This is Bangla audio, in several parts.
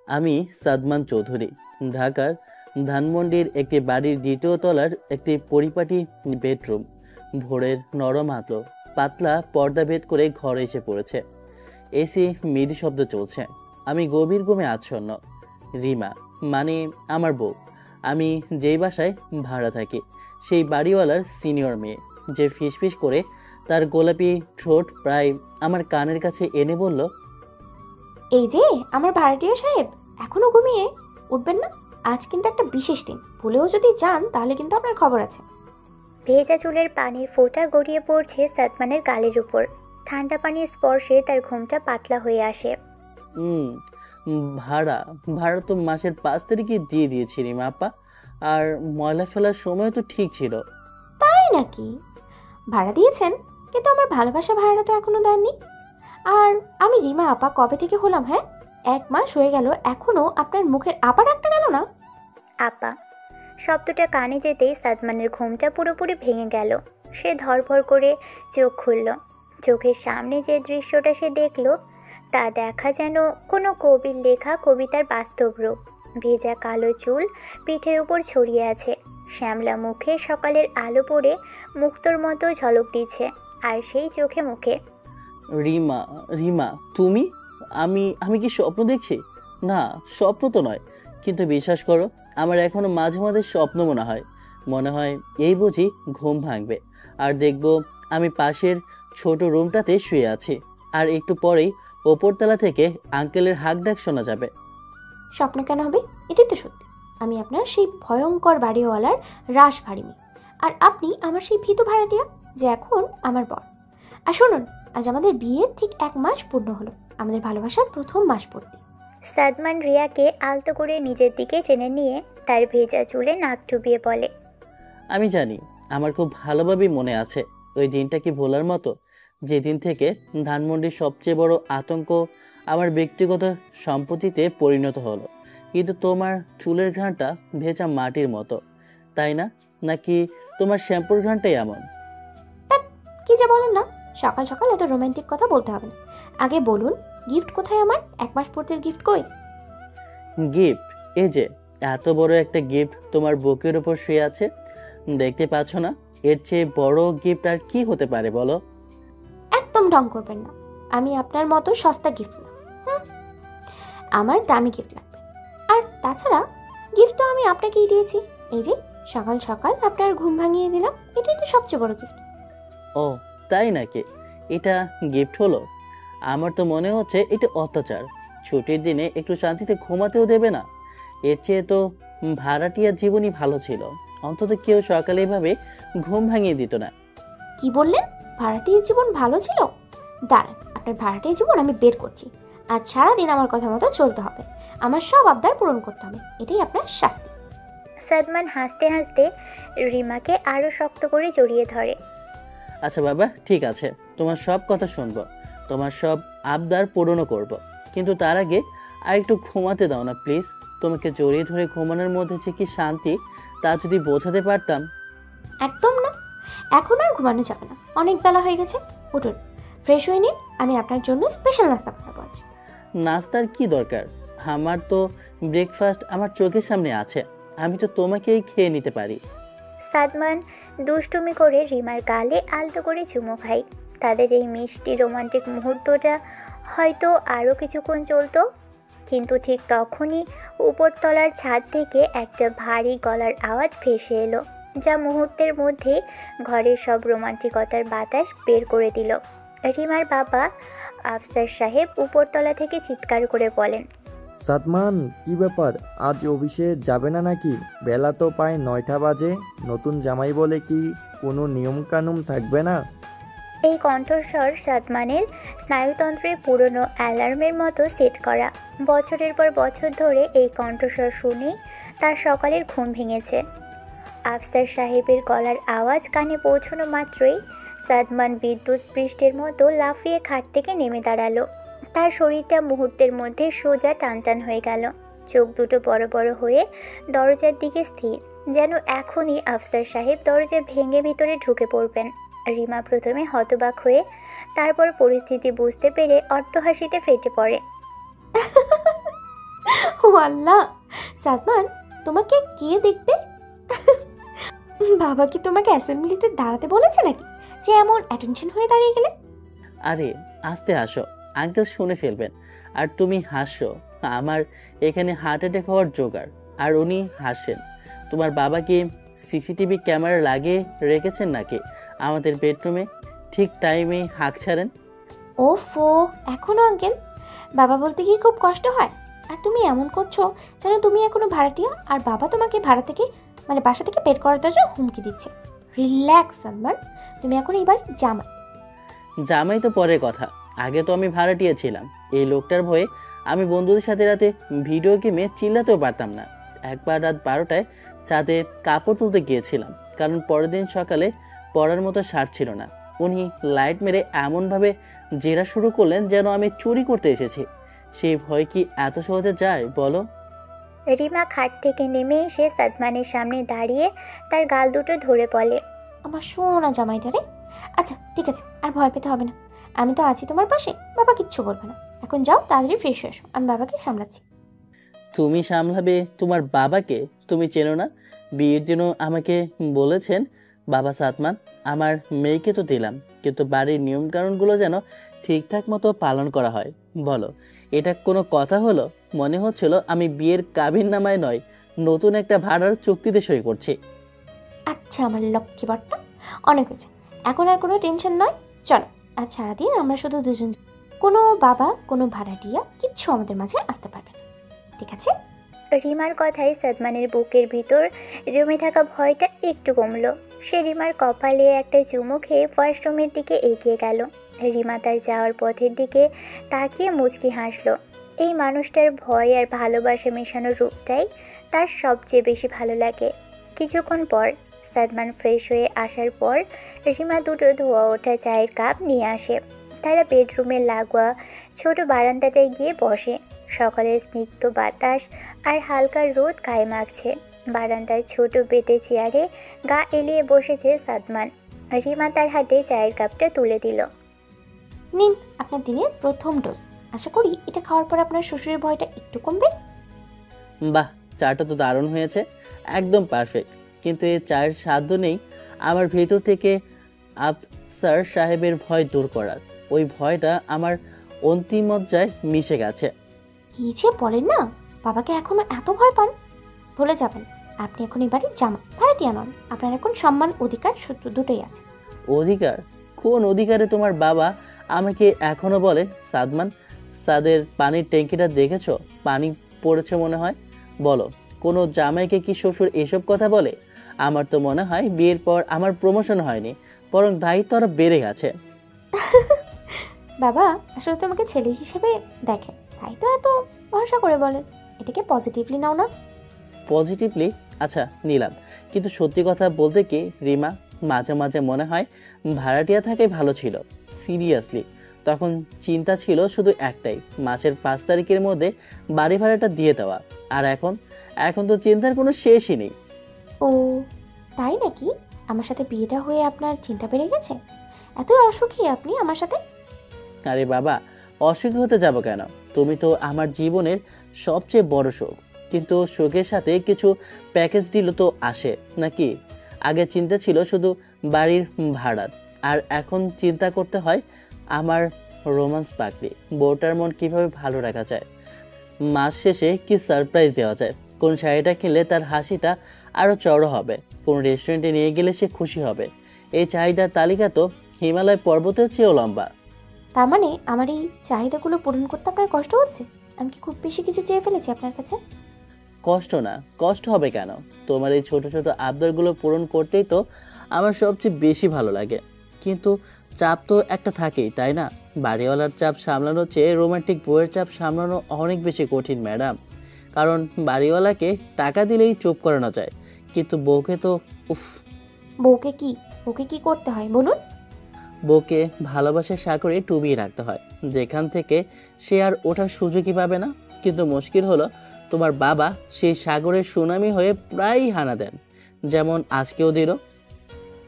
আমি সাদমান চৌধুরী, ঢাকার ধানমন্ডির একটি বাড়ির দ্বিতীয় তলার একটি পরিপাটি বেডরুম। ভোরের নরম আলো পাতলা পর্দা ভেদ করে ঘরে এসে পড়েছে। এসি মৃদু শব্দ চলছে। আমি গভীর ঘুমে আচ্ছন্ন। রিমা, মানে আমার বউ। আমি যেই বাসায় ভাড়া থাকি, সেই বাড়িওয়ালার সিনিয়র মেয়ে, যে ফিসফিস করে তার গোলাপি ঠোঁট প্রায় আমার কানের কাছে এনে বলল, এই যে আমার ভাড়াটিয়া সাহেব, এখনো ঘুমিয়ে উঠবেন না? আজ কিন্তু একটা বিশেষ দিন, ভুলেও যদি যান তাহলে কিন্তু আপনার খবর আছে। ভেজা চুলের পানির ফোঁটা গড়িয়ে পড়ছে সাদমানের গালের উপর। ঠান্ডা পানির স্পর্শে তার ঘুমটা পাতলা হয়ে আসে। হুম, ভাড়া ভাড়া তো মাসের 5 তারিখে দিয়ে দিয়েছি রিমা আপা। আর ময়লা ফেলার সময় তো ঠিক ছিল। তাই নাকি? ভাড়া দিয়েছেন, কিন্তু আমার ভালোবাসা ভাড়াটা তো এখনো দেননি। আর আমি রিমা আপা কবে থেকে হলাম? হ্যাঁ, 1 মাস হয়ে গেল, এখনো আপনার মুখের আপা ডাকটা গেল না। আপা শব্দটা কানে যেতেই সাদমানের ঘুমটা পুরোপুরি ভেঙে গেল। সে ধরফর করে চোখ খুলল। চোখের সামনে যে দৃশ্যটা সে দেখল, তা দেখা যেন কোনো কবির লেখা কবিতার বাস্তব রূপ। ভেজা কালো চুল পিঠের উপর ছড়িয়ে আছে, শ্যামলা মুখে সকালের আলো পড়ে মুক্তোর মতো ঝলক দিচ্ছে, আর সেই চোখে মুখে। রিমা, রিমা তুমি? আমি আমি কি স্বপ্ন দেখছি? না, স্বপ্ন তো নয়, কিন্তু বিশ্বাস করো, আমার এখনো মাঝে মাঝে স্বপ্ন মনে হয়। মনে হয় এই বুঝি ঘুম ভাঙবে, আর দেখবো আমি পাশের ছোট রুমটাতে শুয়ে আছি, আর একটু পরেই ওপরতলা থেকে আঙ্কেলের হাঁক ডাক শোনা যাবে। স্বপ্ন কেন হবে? এটাই তো সত্যি। আমি আপনার সেই ভয়ঙ্কর বাড়িওয়ালার রাশ ভারী মেয়ে, আর আপনি আমার সেই ভীতু ভাড়াটিয়া, যে এখন আমার বর। আর শুনুন, আজ আমাদের বিয়ে ঠিক 1 মাস পূর্ণ হলো, আমাদের ভালোবাসার প্রথম মাস পূর্তি। সাদমান রিয়াকে আলতো করে নিজের দিকে টেনে নিয়ে তার ভেজা চুলে নাক ডুবিয়ে বলে, আমি জানি, আমার খুব ভালোভাবেই মনে আছে ওই দিনটা কি ভোলার মতো, যেদিন থেকে ধানমন্ডির সবচেয়ে বড় আতঙ্ক আমার ব্যক্তিগত সম্পত্তিতে পরিণত হলো। কিন্তু তোমার চুলের ঘ্রাণটা ভেজা মাটির মতো, তাই না? নাকি তোমার শ্যাম্পুর ঘ্রাণটাই এমন? তা কি যে বলেন না, সকাল সকাল এত রোমান্টিক কথা বলতে হবে না। আগে বলুন, গিফট কোথায়? আমার 1 মাস পূর্তির গিফট কই? গিফট? এই যে এত বড় একটা গিফট তোমার বুকের উপর শুয়ে আছে, দেখতে পাচ্ছ না? এর চেয়ে বড় গিফট আর কি হতে পারে বলো? একদম ঢং করবেন না, আমি আপনার মতো সস্তা গিফট না। হুম, আমার দামি গিফট লাগবে। আর তাছাড়া গিফট তো আমি আপনাকেই দিয়েছি। এই যে সকাল সকাল আপনার ঘুম ভাঙিয়ে দিলাম, এটাই তো সবচেয়ে বড় গিফট। ও, তাই নাকি? এটা গিফট হলো? আমার তো মনে হচ্ছে এটা অত্যাচার। ছুটির দিনে একটু শান্তিতে ঘুমাতেও দেবে না। এর চেয়ে তো ভাড়াটিয়ার জীবনই ভালো ছিল, অন্তত কেউ সকালে এভাবে ঘুম ভাঙিয়ে দিত না। কি বললেন? ভাড়াটির জীবন ভালো ছিল? দাঁড়ান, আপনার ভাড়াটির জীবন আমি বের করছি। আজ সারাদিন আমার কথা মতো চলতে হবে, আমার সব আবদার পূরণ করতে হবে, এটাই আপনার শাস্তি। সাদমান হাসতে হাসতে রিমাকে আরও শক্ত করে জড়িয়ে ধরে। আচ্ছা বাবা, ঠিক আছে, তোমার সব কথা শুনবো, তোমার সব আবদার পূরণও করব। কিন্তু তার আগে আর একটু ঘুমাতে দাও না প্লিজ। তোমাকে জড়িয়ে ধরে ঘুমানোর মধ্যে যে কি শান্তি, তা যদি বোঝাতে পারতাম। একদম না, এখন আর ঘুমানো যাবে না, অনেক বেলা হয়ে গেছে। উঠুন, ফ্রেশ হয়ে নিন, আমি আপনার জন্য স্পেশাল নাস্তা বানাবো আজ। নাস্তার কি দরকার? আমার তো ব্রেকফাস্ট আমার চোখের সামনে আছে, আমি তো তোমাকেই খেয়ে নিতে পারি। সাদমান দুষ্টুমি করে রিমার গালে আলতো করে চুমো খায়। তাদের এই মিষ্টি রোমান্টিক মুহূর্তটা হয়তো আরও কিছুক্ষণ চলতো, কিন্তু ঠিক তখনই উপরতলার ছাদ থেকে একটা ভারী গলার আওয়াজ ভেসে এলো, যা মুহূর্তের মধ্যেই ঘরের সব রোমান্টিকতার বাতাস বের করে দিল। রিমার বাবা আফসার সাহেব উপরতলা থেকে চিৎকার করে বলেন, সাদমান, কি ব্যাপার? আজ অফিসে যাবে না নাকি? বেলা তো প্রায় 9টা বাজে। নতুন জামাই বলে কি কোনো নিয়ম কানুন থাকবে না? এই কণ্ঠস্বর সাদমানের স্নায়ুতন্ত্রে পুরনো অ্যালার্মের মতো সেট করা। বছরের পর বছর ধরে এই কণ্ঠস্বর শুনেই তার সকালের ঘুম ভেঙেছে। আফসার সাহেবের গলার আওয়াজ কানে পৌঁছানো মাত্রই সাদমান বিদ্যুৎ স্পৃষ্টের মতো লাফিয়ে খাট থেকে নেমে দাঁড়ালো। তার শরীরটা মুহূর্তের মধ্যে সোজা টানটান হয়ে গেল। চোখ দুটো বড় বড় হয়ে দরজার দিকে স্থির, যেন এখনই আফসার সাহেব দরজা ভেঙে ভিতরে ঢুকে পড়বেন। রিমা প্রথমে হতবাক হয়ে, তারপর পরিস্থিতি বুঝতে পেরে অট্টহাসিতে ফেটে পড়ে। আল্লাহ, সাদমান তোমাকে কে দেখবে? বাবা কি তোমাকে অ্যাসেম্বলিতে দাঁড়াতে বলেছে নাকি যে এমন অ্যাটেনশন হয়ে দাঁড়িয়ে গেলে? আরে আস্তে আসো, আঙ্কেল শুনে ফেলবেন। আর তুমি হাসছো, আমার এখানে হার্ট অ্যাটাক হওয়ার জোগাড়, আর উনি হাসছেন। তোমার বাবা কি সিসিটিভি ক্যামেরা লাগিয়ে রেখেছেন নাকি আমাদের বেডরুমে? ঠিক টাইমে হাঁক ছাড়েন। ওফো, এখনো আঙ্কেল বাবা বলতে কি খুব কষ্ট হয়? আর তুমি এমন করছো যেন তুমি এখনো ভাড়াটিয়া আর বাবা তোমাকে ভাড়া থেকে মানে বাসা থেকে বের করার জন্য হুমকি দিচ্ছে। রিল্যাক্স সালমান, তুমি এখন এবার জামাই। জামাই তো পরের কথা, আগে তো আমি ভাড়াটিয়া ছিলাম। এই লোকটার ভয়ে আমি বন্ধুদের সাথে রাতে ভিডিও গেমে চিল্লাতেও পারতাম না। একবার রাত 12টায় ছাদে কাপড় তুলতে গিয়েছিলাম, কারণ পরের দিন সকালে পড়ার মতো শার্ট ছিল না। উনি লাইট মেরে এমনভাবে জেরা শুরু করলেন যেন আমি চুরি করতে এসেছি। সেই ভয় কি এত সহজে যায় বলো? রিমা খাট থেকে নেমে এসে সাদমানের সামনে দাঁড়িয়ে তার গাল দুটো ধরে বলে, আমার সোনা জামাইটা রে। আচ্ছা ঠিক আছে, আর ভয় পেতে হবে না, আমি তো আছি তোমার পাশে, বাবা কিচ্ছু বলবে না। এখন যাও তাড়াতাড়ি ফ্রেশ হয়ে এসো, আমি বাবাকে সামলাচ্ছি। তুমি সামলাবে তোমার বাবাকে? তুমি চেনো না? বিয়ের জন্য আমাকে বলেছেন বাবা সাদমান। আমার মেয়েকে তো দিলাম, কিন্তু বাড়ির নিয়মকানুনগুলো যেন ঠিকঠাক মতো পালন করা হয়। বলো, এটা কোনো কথা হলো? মনে হচ্ছিল আমি বিয়ের কাবিননামায় নয়, নতুন একটা ভাড়ার চুক্তিতে সই করছি। আচ্ছা আমার লক্ষ্মী বটটা, অনেক হয়েছে, এখন আর কোনো টেনশন নয়। চলো আজ সারাদিন আমরা শুধু দুজন, কোনো বাবা কোনো ভাড়াটিয়া কিচ্ছু আমাদের মাঝে আসতে পারবে না, ঠিক আছে? রিমার কথায় সাদমানের বুকের ভিতর জমে থাকা ভয়টা একটু কমলো। সে রিমার কপালে একটা চুমু খেয়ে ওয়াশরুমের দিকে এগিয়ে গেল। রিমা তার যাওয়ার পথের দিকে তাকিয়ে মুচকি হাসলো। এই মানুষটার ভয় আর ভালোবাসা মেশানো রূপটাই তার সবচেয়ে বেশি ভালো লাগে। কিছুক্ষণ পর সাদমান ফ্রেশ হয়ে আসার পর রিমা দুটো ধোয়া ওঠা চায়ের কাপ নিয়ে আসে। তারা বেডরুমের লাগোয়া ছোট বারান্দাটায় গিয়ে বসে। সকালের স্নিগ্ধ বাতাস আর হালকা রোদ গায়ে মাখছে। বারান্দার ছোট বেটে চেয়ারে গা এলিয়ে বসেছে সাদমান। রিমা তার হাতে চায়ের কাপটা তুলে দিল। নিন আপনার দিনের প্রথম ডোজ, আশা করি এটা খাওয়ার পর আপনার শ্বশুরের ভয়টা একটু কমবে। বাহ, চাটা তো দারুণ হয়েছে, একদম পারফেক্ট। কিন্তু এই চায়ের স্বাদ নেই আমার ভেতর থেকে আফসার সাহেবের ভয় দূর করার। ওই ভয়টা আমার অন্তিম মজ্জায় মিশে গেছে। কি যে বলেন না, বাবাকে এখনো এত ভয় পান? ভুলে যাবেন আপনি এখন এবারে জামা, ভাড়াটিয়া নন। আপনার এখন সম্মান অধিকার সূত্র দুটোই আছে। অধিকার? কোন অধিকারে তোমার বাবা আমাকে এখনো বলেন সাদমান? সাদের পানির ট্যাঙ্কিটা দেখেছো? পানি পড়েছে মনে হয়। বলো, কোনো জামাইকে কি শ্বশুর এসব কথা বলে? আমার তো মনে হয় বিয়ের পর আমার প্রমোশন হয়নি, বরং দায়িত্ব আরো বেড়ে গেছে। বাবা আসলে তোমাকে ছেলে হিসেবে দেখে, তাই তো এত ভরসা করে বলেন। এটাকে পজিটিভলি নাও না। পজিটিভলি? আচ্ছা নিলাম, কিন্তু সত্যি কথা বলতে কি রিমা, মাঝে মাঝে মনে হয় ভাড়াটিয়া থাকাই ভালো ছিল। সিরিয়াসলি, তখন চিন্তা ছিল শুধু একটাই, মাসের 5 তারিখের মধ্যে বাড়ি ভাড়াটা দিয়ে দেওয়া। আর এখন তো চিন্তার কোনো শেষই নেই। ও তাই নাকি? আমার সাথে বিয়েটা হয়ে আপনার চিন্তা বেড়ে গেছে? এত অসুখী আপনি আমার সাথে? আরে বাবা, অসুখী হতে যাব কেন? তুমি তো আমার জীবনের সবচেয়ে বড় সুখ। কিন্তু সুখের সাথে কিছু প্যাকেজ ডিলও তো আসে নাকি? আগে চিন্তা ছিল শুধু বাড়ির ভাড়া, আর এখন চিন্তা করতে হয় আমার রোমান্স পাকড়ি, বউটার মন কিভাবে ভালো রাখা যায়, মাস শেষে কি সারপ্রাইজ দেওয়া যায়, কোন শাড়িটা কিনলে তার হাসিটা আরও চড়ো হবে, কোন রেস্টুরেন্টে নিয়ে গেলে সে খুশি হবে। এই চাহিদার তালিকা তো হিমালয় পর্বতের চেয়েও লম্বা। তার মানে আমার এই চাহিদাগুলো পূরণ করতে আপনার কষ্ট হচ্ছে? আমি কি খুব বেশি কিছু চেয়ে ফেলেছি আপনার কাছে? কষ্ট না, কষ্ট হবে কেন? তোমার এই ছোট ছোট আবদারগুলো পূরণ করতেই তো আমার সবচেয়ে বেশি ভালো লাগে। কিন্তু চাপ তো একটা থাকেই, তাই না? বাড়িওয়ালার চাপ সামলানোর চেয়ে রোমান্টিক বউয়ের চাপ সামলানো অনেক বেশি কঠিন ম্যাডাম। কারণ বাড়িওয়ালাকে টাকা দিলেই চুপ করানো যায়, কিন্তু বউকে তো উফ। বউকে কি করতে হয় বলুন? বউকে ভালোবাসার সাগরে ডুবিয়ে রাখতে হয়, যেখান থেকে সে আর ওঠার সুযোগই পাবে না। কিন্তু মুশকিল হলো তোমার বাবা সেই সাগরের সুনামি হয়ে প্রায়ই হানা দেন, যেমন আজকেও দিল।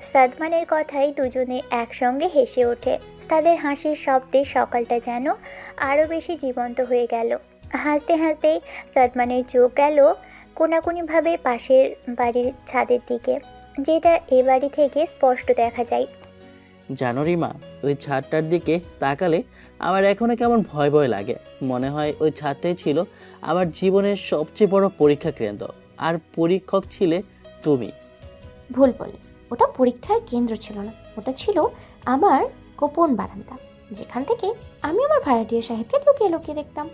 সাদমানের কথায় দুজনে একসঙ্গে হেসে ওঠে। তাদের হাসির শব্দে সকালটা যেন আরও বেশি জীবন্ত হয়ে গেল। হাসতে হাসতেই সাদমানের চোখ গেল কোনাকুনিভাবে পাশের বাড়ির ছাদের দিকে, যেটা এ বাড়ি থেকে স্পষ্ট দেখা যায়। জানো রিমা, ওই ছাদটার দিকে তাকালে আমার এখনো কেমন ভয় ভয় লাগে। মনে হয় ওই ছাদটাই ছিল আমার জীবনের সবচেয়ে বড় পরীক্ষা কেন্দ্র, আর পরীক্ষক ছিলে তুমি। ভুল বলে, ওটা পরীক্ষার কেন্দ্র ছিল না, ওটা ছিল আমার গোপন বারান্দা, যেখান থেকে আমি আমার ভাড়াটিয়া সাহেবকে লুকিয়ে লুকিয়ে দেখতাম।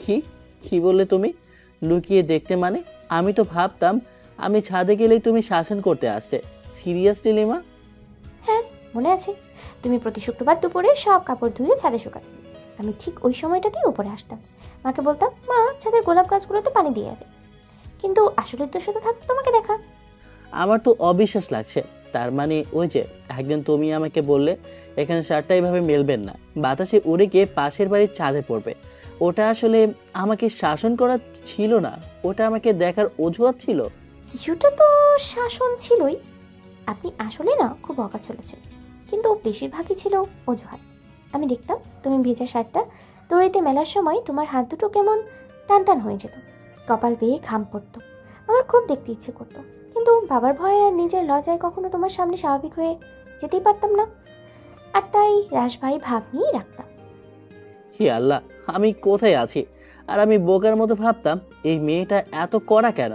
কি কি বললে তুমি? লুকিয়ে দেখতে মানে? আমি তো ভাবতাম আমি ছাদে গেলেই তুমি শাসন করতে আসতে। Seriously lima? হ্যাঁ, মনে আছে, তুমি প্রতি শুক্রবার দুপুরে সব কাপড় ধুয়ে ছাদে শুকাতে। আমি ঠিক ওই সময়টাতেই উপরে আসতাম, মাকে বলতাম, মা ছাদের গোলাপ গাছগুলোতে পানি দিয়ে আছে, কিন্তু আসল উদ্দেশ্য তো থাকতো তোমাকে দেখা। আমার তো অবিশ্বাস লাগছে। তার মানে ওই যে একদিন তুমি আমাকে বললে এখানে শার্টটা এভাবে মেলবেন না, বাতাসে উড়ে গিয়ে পাশের বাড়ির ছাদে পড়বে, ওটা আসলে আমাকে শাসন করা ছিল না, ওটা আমাকে দেখার অজুহাত ছিল। কিছুটা তো শাসন ছিলই। আপনি আসলে না খুব অকাজ চলেছেন, কিন্তু বেশিরভাগই ছিল অজুহাত। আমি দেখতাম তুমি ভেজা শার্টটা দড়িতে মেলার সময় তোমার হাত দুটো কেমন টান টান হয়ে যেত, কপাল বেয়ে ঘাম পড়তো। আমার খুব দেখতে ইচ্ছে করতো, কিন্তু বাবার ভয়ে আর নিজের লজ্জায় কখনো তোমার সামনে স্বাভাবিক হয়ে যেতেই পারতাম না, আর তাই রাশভারী ভাব নিয়েই রাখতাম। হে আল্লাহ, আমি কোথায় আছি? আর আমি বোকার মতো ভাবতাম এই মেয়েটা এত কড়া কেন?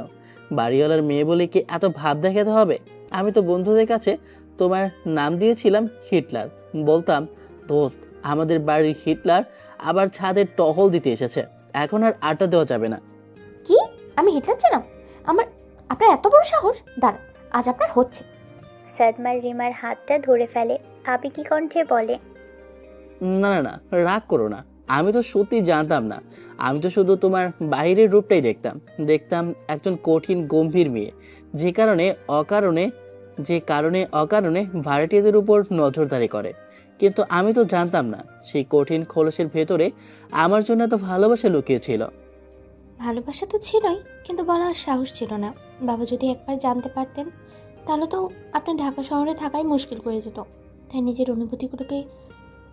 বাড়িওয়ালার মেয়ে বলে কি এত ভাব দেখাতে হবে? আমি তো বন্ধুদের কাছে তোমার নাম দিয়েছিলাম হিটলার। বলতাম, দোস্ত, আমাদের বাড়ির হিটলার আবার ছাদের টহল দিতে এসেছে, এখন আর আড্ডা দেওয়া যাবে না। কি? আমি হিটলার ছিলাম? আপনার এত বড় সাহস! দাঁড়ান, আজ আপনার হচ্ছে। সাদমান রিমার হাতটা ধরে ফেলে, আবেগী কণ্ঠে বলে, না না না, রাগ করো না। আমি তো সত্যি জানতাম না। আমি তো শুধু তোমার বাইরের রূপটাই দেখতাম। দেখতাম একজন কঠিন গম্ভীর মেয়ে, যে কারণে অকারণে ভাড়াটিয়াদের উপর নজরদারি করে। কিন্তু আমি তো জানতাম না সেই কঠিন খোলসের ভেতরে আমার জন্য এত ভালোবাসা লুকিয়েছিল। ভালোবাসা তো ছিলই, কিন্তু বলার সাহস ছিল না। বাবা যদি একবার জানতে পারতেন, তাহলে তো আপনার ঢাকা শহরে থাকাই মুশকিল করে যেত। তাই নিজের অনুভূতিগুলোকে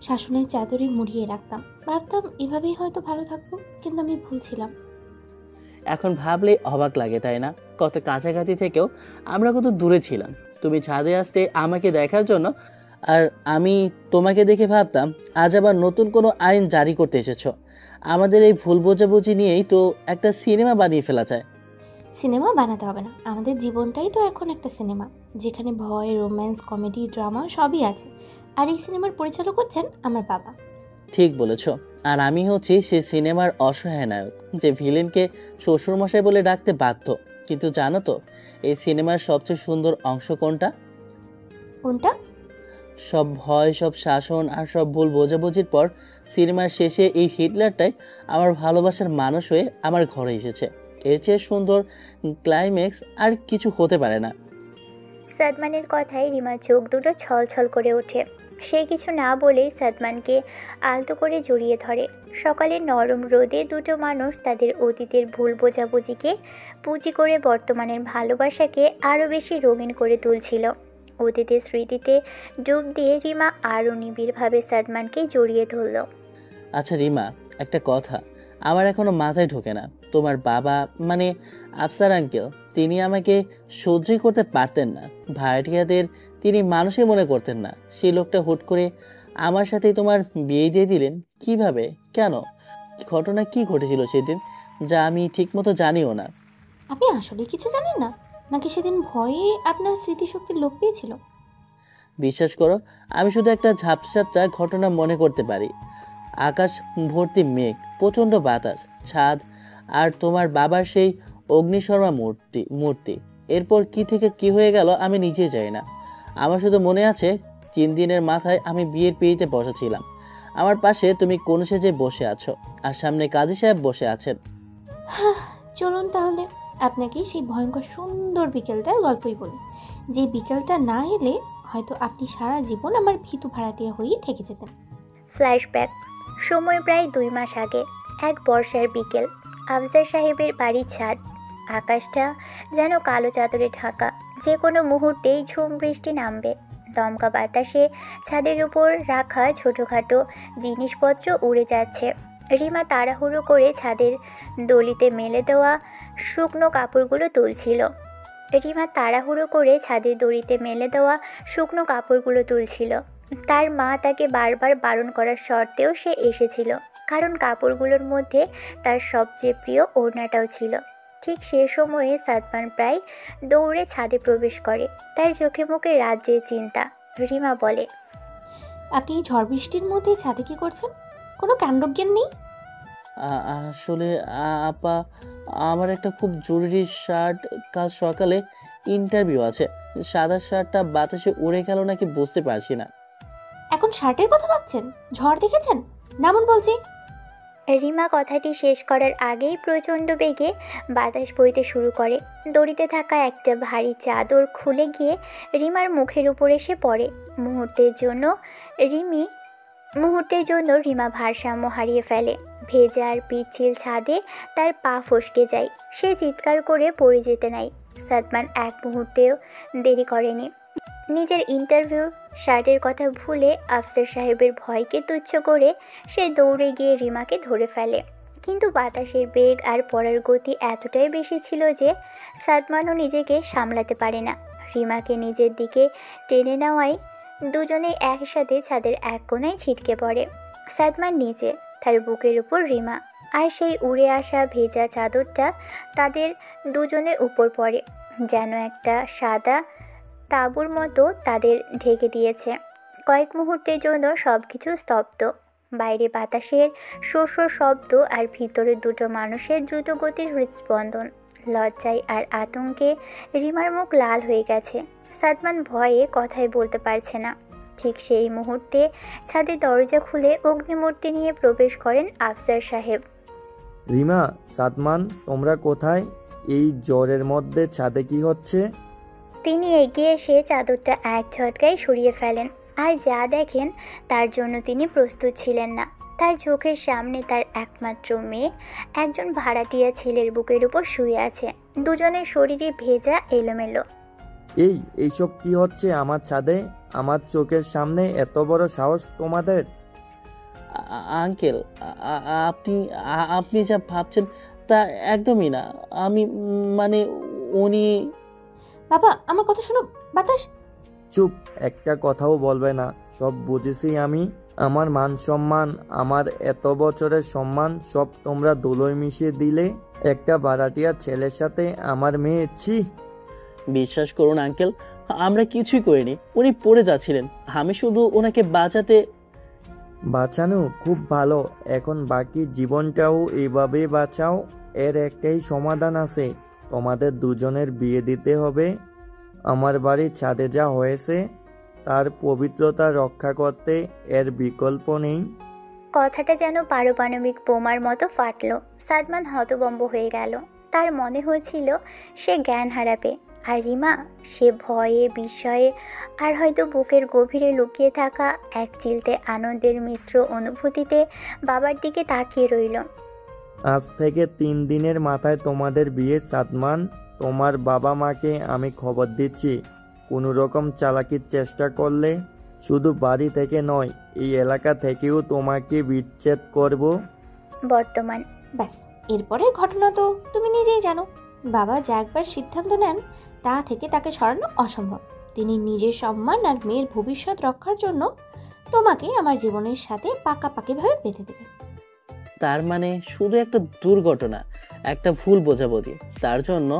শাসনের চাদরে মুড়িয়ে রাখতাম। ভাবতাম এভাবেই হয়তো ভালো থাকবো, কিন্তু আমি ভুল ছিলাম। এখন ভাবলে অবাক লাগে, তাই না? কত কাছাকাছি থেকেও আমরা কত দূরে ছিলাম। তুমি ছাদে আসতে আমাকে দেখার জন্য, আর আমি তোমাকে দেখে ভাবতাম আজ আবার নতুন কোনো আইন জারি করতে এসেছো। আমাদের এই ভুল বোঝাবুঝি নিয়েই তো একটা সিনেমা বানিয়ে ফেলা যায়। সিনেমা বানাতে হবে না, আমাদের জীবনটাই তো এখন একটা সিনেমা, যেখানে ভয়, রোম্যান্স, কমেডি, ড্রামা সবই আছে। আর এই সিনেমার পরিচালক হচ্ছেন আমার বাবা। ঠিক বলেছ। আর আমি হচ্ছি সেই সিনেমার অসহায় নায়ক, যে ভিলেনকে শ্বশুরমশাই বলে ডাকতে বাধ্য। কিন্তু জানো তো এই সিনেমার সবচেয়ে সুন্দর অংশ কোনটা? কোনটা? সব ভয়, সব শাসন আর সব ভুল বোঝাবুঝির পর সিনেমার শেষে এই হিটলারটাই আমার ভালোবাসার মানুষ হয়ে আমার ঘরে এসেছে। এর চেয়ে সুন্দর ক্লাইম্যাক্স আর কিছু হতে পারে না। সাদমানের কথায় রিমার চোখ দুটো ছলছল করে ওঠে। সে কিছু না বলেই সাদমানকে আলতো করে জড়িয়ে ধরে। সকালের নরম রোদে দুটো মানুষ তাদের অতীতের ভুল বোঝাবুঝিকে পুঁজি করে বর্তমানের ভালোবাসাকে আরও বেশি রঙিন করে তুলছিল। অতীতের স্মৃতিতে ডুব দিয়ে রিমা আরও নিবিড়ভাবে সাদমানকে জড়িয়ে ধরল। আচ্ছা রিমা, একটা কথা আমার এখনো মাথায় ঢোকে না। তোমার বাবা, মানে আফসার আঙ্কেল, তিনি আমাকে সহ্যই করতে পারতেন না। ভাড়াটিয়াদের তিনি মানুষই মনে করতেন না। সেই লোকটা হুট করে আমার সাথেই তোমার বিয়ে দিয়ে দিলেন কিভাবে? কেন? ঘটনা কি ঘটেছিল সেদিন, যা আমি ঠিকমতো জানিও না? আপনি আসলে কিছু জানেন না, নাকি সেদিন ভয়ে আপনার স্মৃতিশক্তি লোপ পেয়েছিল? বিশ্বাস করো, আমি শুধু একটা ঝাপসা ঘটনা মনে করতে পারি। আকাশ ভর্তি মেঘ, প্রচণ্ড বাতাস, ছাদ, আর তোমার বাবার সেই অগ্নিশর্মা মূর্তি। এরপর কি থেকে কি হয়ে গেল আমি নিজেই জানি না। আমার শুধু মনে আছে 3 দিনের মাথায় আমি বিয়ের পিঁড়িতে বসেছিলাম। আমার পাশে তুমি কোন সেজে বসে আছো, আর সামনে কাজী সাহেব বসে আছেন। চলুন তাহলে আপনাকে সেই ভয়ঙ্কর সুন্দর বিকেলটার গল্পই বলি, যে বিকেলটা না এলে হয়তো আপনি সারা জীবন আমার ভীতু ভাড়াটিয়া হয়েই থেকে যেতেন। ফ্ল্যাশব্যাক। সময় প্রায় 2 মাস আগে। এক বর্ষার বিকেল। আফজার সাহেবের বাড়ির ছাদ। আকাশটা যেন কালো চাদরে ঢাকা। যে কোনো মুহূর্তেই ঝুম বৃষ্টি নামবে। দমকা বাতাসে ছাদের উপর রাখা ছোটোখাটো জিনিসপত্র উড়ে যাচ্ছে। রিমা তাড়াহুড়ো করে ছাদের দলিতে মেলে দেওয়া শুকনো কাপড়গুলো তুলছিল। তার মা তাকে বারবার বারণ করার সত্ত্বেও সে এসেছিল, কারণ কাপড়গুলোর মধ্যে তার সবচেয়ে প্রিয় ওড়নাটাও ছিল। ঠিক সে সময়ে সাদমান প্রায় দৌড়ে ছাদে প্রবেশ করে। তার চোখে মুখে রাজ্যের চিন্তা। রিমা বলে, আপনি এই ঝড় বৃষ্টির মধ্যে ছাদে কি করছেন? কোনো কাণ্ডজ্ঞান নেই? আসলে আপা, আমার একটা খুব জরুরি শার্ট, কাল সকালে ইন্টারভিউ আছে। সাদা শার্টটা বাতাসে উড়ে গেল নাকি বুঝতে পারছি না। এখন শার্টের কথা ভাবছেন? ঝড় দেখেছেন? নামুন বলছি। রিমা কথাটি শেষ করার আগেই প্রচণ্ড বেগে বাতাস বইতে শুরু করে। দড়িতে থাকা একটা ভারী চাদর খুলে গিয়ে রিমার মুখের উপর এসে পড়ে। মুহূর্তের জন্য রিমা ভারসাম্য হারিয়ে ফেলে। ভেজা আর পিচ্ছিল ছাদে তার পা ফসকে যায়। সে চিৎকার করে পড়ে যেতে নাই। সাদমান এক মুহূর্তেও দেরি করেনি। নিজের ইন্টারভিউ শার্টের কথা ভুলে আফসার সাহেবের ভয়কে তুচ্ছ করে সে দৌড়ে গিয়ে রিমাকে ধরে ফেলে। কিন্তু বাতাসের বেগ আর পড়ার গতি এতটাই বেশি ছিল যে সাদমানও নিজেকে সামলাতে পারে না। রিমাকে নিজের দিকে টেনে নেওয়ায় দুজনেই একসাথে ছাদের এক কোণায় ছিটকে পড়ে। সাদমান নিচে, তার বুকের উপর রিমা, আর সেই উড়ে আসা ভেজা চাদরটা তাদের দুজনের উপর পড়ে, যেন একটা সাদা তাঁবুর মতো তাদের ঢেকে দিয়েছে। কয়েক মুহূর্তের জন্য সব কিছু স্তব্ধ। বাইরে বাতাসের শোষ শব্দ আর ভিতরে দুটো মানুষের দ্রুতগতির হৃদস্পন্দন। লজ্জায় আর আতঙ্কে রিমার মুখ লাল হয়ে গেছে। সাদমান ভয়ে কথাই বলতে পারছে না। ঠিক সেই মুহূর্তে ছাদের দরজা খুলে অগ্নিমূর্তি নিয়ে প্রবেশ করেন আফসার সাহেব। রিমা, সাদমান, তোমরা কোথায়? এই জ্বরের মধ্যে ছাদে কি হচ্ছে? তিনি এগিয়ে এসে চাদরটা এক ঝটকায় সরিয়ে ফেলেন, আর যা দেখেন তার জন্য তিনি প্রস্তুত ছিলেন না। তার চোখের সামনে তার একমাত্র মেয়ে একজন ভাড়াটিয়া ছেলের বুকের উপর শুয়ে আছে। দুজনের শরীরে ভেজা এলোমেলো। এইসব কি হচ্ছে আমার ছাদে? আমার চোখের সামনে এত বড় সাহস তোমাদের? আঙ্কেল, আপনি আপনি যা ভাবছেন তা একদমই না। আমি মানে উনি। বাবা, আমার কথা শোনো। বাতাস। চুপ, একটা কথাও বলবে না। সব বুঝেছি আমি। আমার মান সম্মান, আমার এত বছরের সম্মান সব তোমরা ধুলোয় মিশিয়ে দিলে একটা ভাড়াটিয়া ছেলের সাথে আমার মেয়ে। ছি! বিশ্বাস করুন আঙ্কেল, আমরা কিছুই করিনি। উনি পড়ে যাচ্ছিলেন, আমি শুধু ওনাকে বাঁচানো খুব ভালো। এখন বাকি জীবনটাও এইভাবে বাঁচাও। এর একটাই সমাধান আছে, তোমাদের দুজনের বিয়ে দিতে হবে। আমার বাড়ির ছাদে যা হয়েছে তার পবিত্রতা রক্ষা করতে এর বিকল্প নেই। কথাটা যেন পারমাণবিক বোমার মতো ফাটল। সাদমান হতভম্ব হয়ে গেল। তার মনে হয়েছিল সে জ্ঞান হারাবে। আর রিমা, সে ভয়ে, বিস্ময়ে আর হয়তো বুকের গভীরে লুকিয়ে থাকা এক চিলতে আনন্দের মিশ্র অনুভূতিতে বাবার দিকে তাকিয়ে রইল। আজ থেকে 3 দিনের মাথায় তোমাদের বিয়ে। সাদমান, তোমার বাবা মাকে আমি খবর দিচ্ছি, কোনো রকম চালাকির চেষ্টা করলে শুধু বাড়ি থেকে নয়, এই এলাকা থেকেও তোমাকে বিচ্ছেদ করব। বর্তমান। ব্যাস, এরপরের ঘটনা তো তুমি নিজেই জানো। বাবা যা একবার সিদ্ধান্ত নেন তা থেকে তাকে সরানো অসম্ভব। তিনি নিজের সম্মান আর মেয়ের ভবিষ্যৎ রক্ষার জন্য তোমাকে আমার জীবনের সাথে পাকাপাকিভাবে বেঁধে দেবেন। তার মানে শুধু একটা দুর্ঘটনা, একটা ভুল বোঝাবুঝি, তার জন্য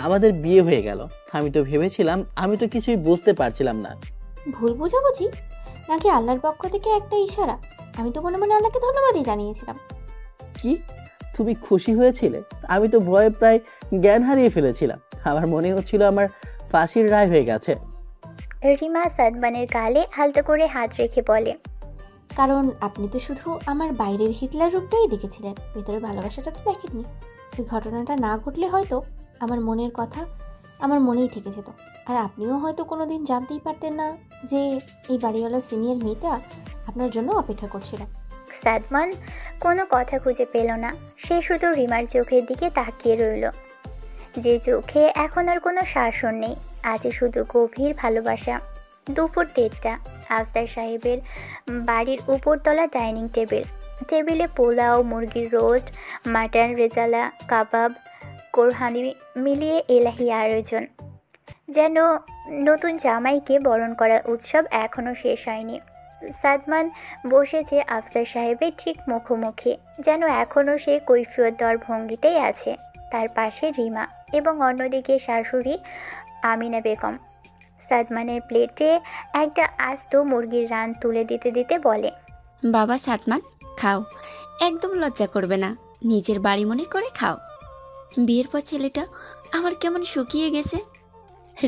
আমাদের বিয়ে হয়ে গেল। আমি তো ভেবেছিলাম, আমি তো কিছুই বুঝতে পারছিলাম না। ভুল বোঝাবুঝি নাকি আল্লাহর পক্ষ থেকে একটা ইশারা? আমি তো মনে মনে আল্লাহকে ধন্যবাদই জানিয়েছিলাম। কি, তুমি খুশি হয়েছিলে? আমি তো ভয়ে প্রায় জ্ঞান হারিয়ে ফেলেছিলাম। আমার মনে হচ্ছিল আমার ফাঁসির রায় হয়ে গেছে। রিমা সাদমানের গালে আলতো করে হাত রেখে বলে, কারণ আপনি তো শুধু আমার বাইরের হিটলার রূপটাই দেখেছিলেন, ভেতরের ভালোবাসাটা তো দেখেননি। ওই ঘটনাটা না ঘটলে হয়তো আমার মনের কথা আমার মনেই থেকে যেত, আর আপনিও হয়তো কোনোদিন জানতেই পারতেন না যে এই বাড়িওয়ালা সিনিয়র মেয়েটা আপনার জন্য অপেক্ষা করছিল। সাদমান কোনো কথা খুঁজে পেল না। সে শুধু রিমার চোখের দিকে তাকিয়ে রইল, যে চোখে এখন আর কোনো শাসন নেই, আছে শুধু গভীর ভালোবাসা। দুপুর 1:30। আফসার সাহেবের বাড়ির উপরতলা ডাইনিং টেবিল। টেবিলে পোলাও, মুরগির রোস্ট, মাটন, রেজালা, কাবাব, কোরহানি মিলিয়ে এলাহি আয়োজন। যেন নতুন জামাইকে বরণ করার উৎসব এখনও শেষ হয়নি। সাদমান বসেছে আফসার সাহেবের ঠিক মুখোমুখি, যেন এখনও সে কৈফিয়ত দেওয়ার ভঙ্গিতেই আছে। তার পাশে রিমা এবং অন্যদিকে শাশুড়ি আমিনা বেগম। সাদমানের প্লেটে একটা আস্ত মুরগির রান তুলে দিতে দিতে বলে, বাবা সাদমান, খাও, একদম লজ্জা করবে না, নিজের বাড়ি মনে করে খাও। বিয়ের পর ছেলেটা আমার কেমন শুকিয়ে গেছে।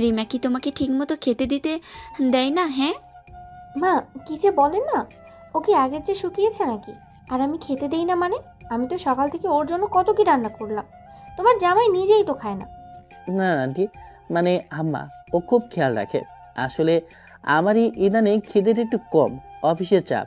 রিমা কি তোমাকে ঠিকমতো খেতে দিতে দেয় না? হ্যাঁ মা, কি যে বলেন না, ও কি আগের চেয়ে শুকিয়েছে নাকি? আর আমি খেতে দেই না মানে? আমি তো সকাল থেকে ওর জন্য কত কি রান্না করলাম। তোমার জামাই নিজেই তো খায় না। না আন্টি, মানে আম্মা, ও খুব খেয়াল রাখে। আসলে আমারই ইদানিং খিদেটা একটু কম, অফিসের চাপ।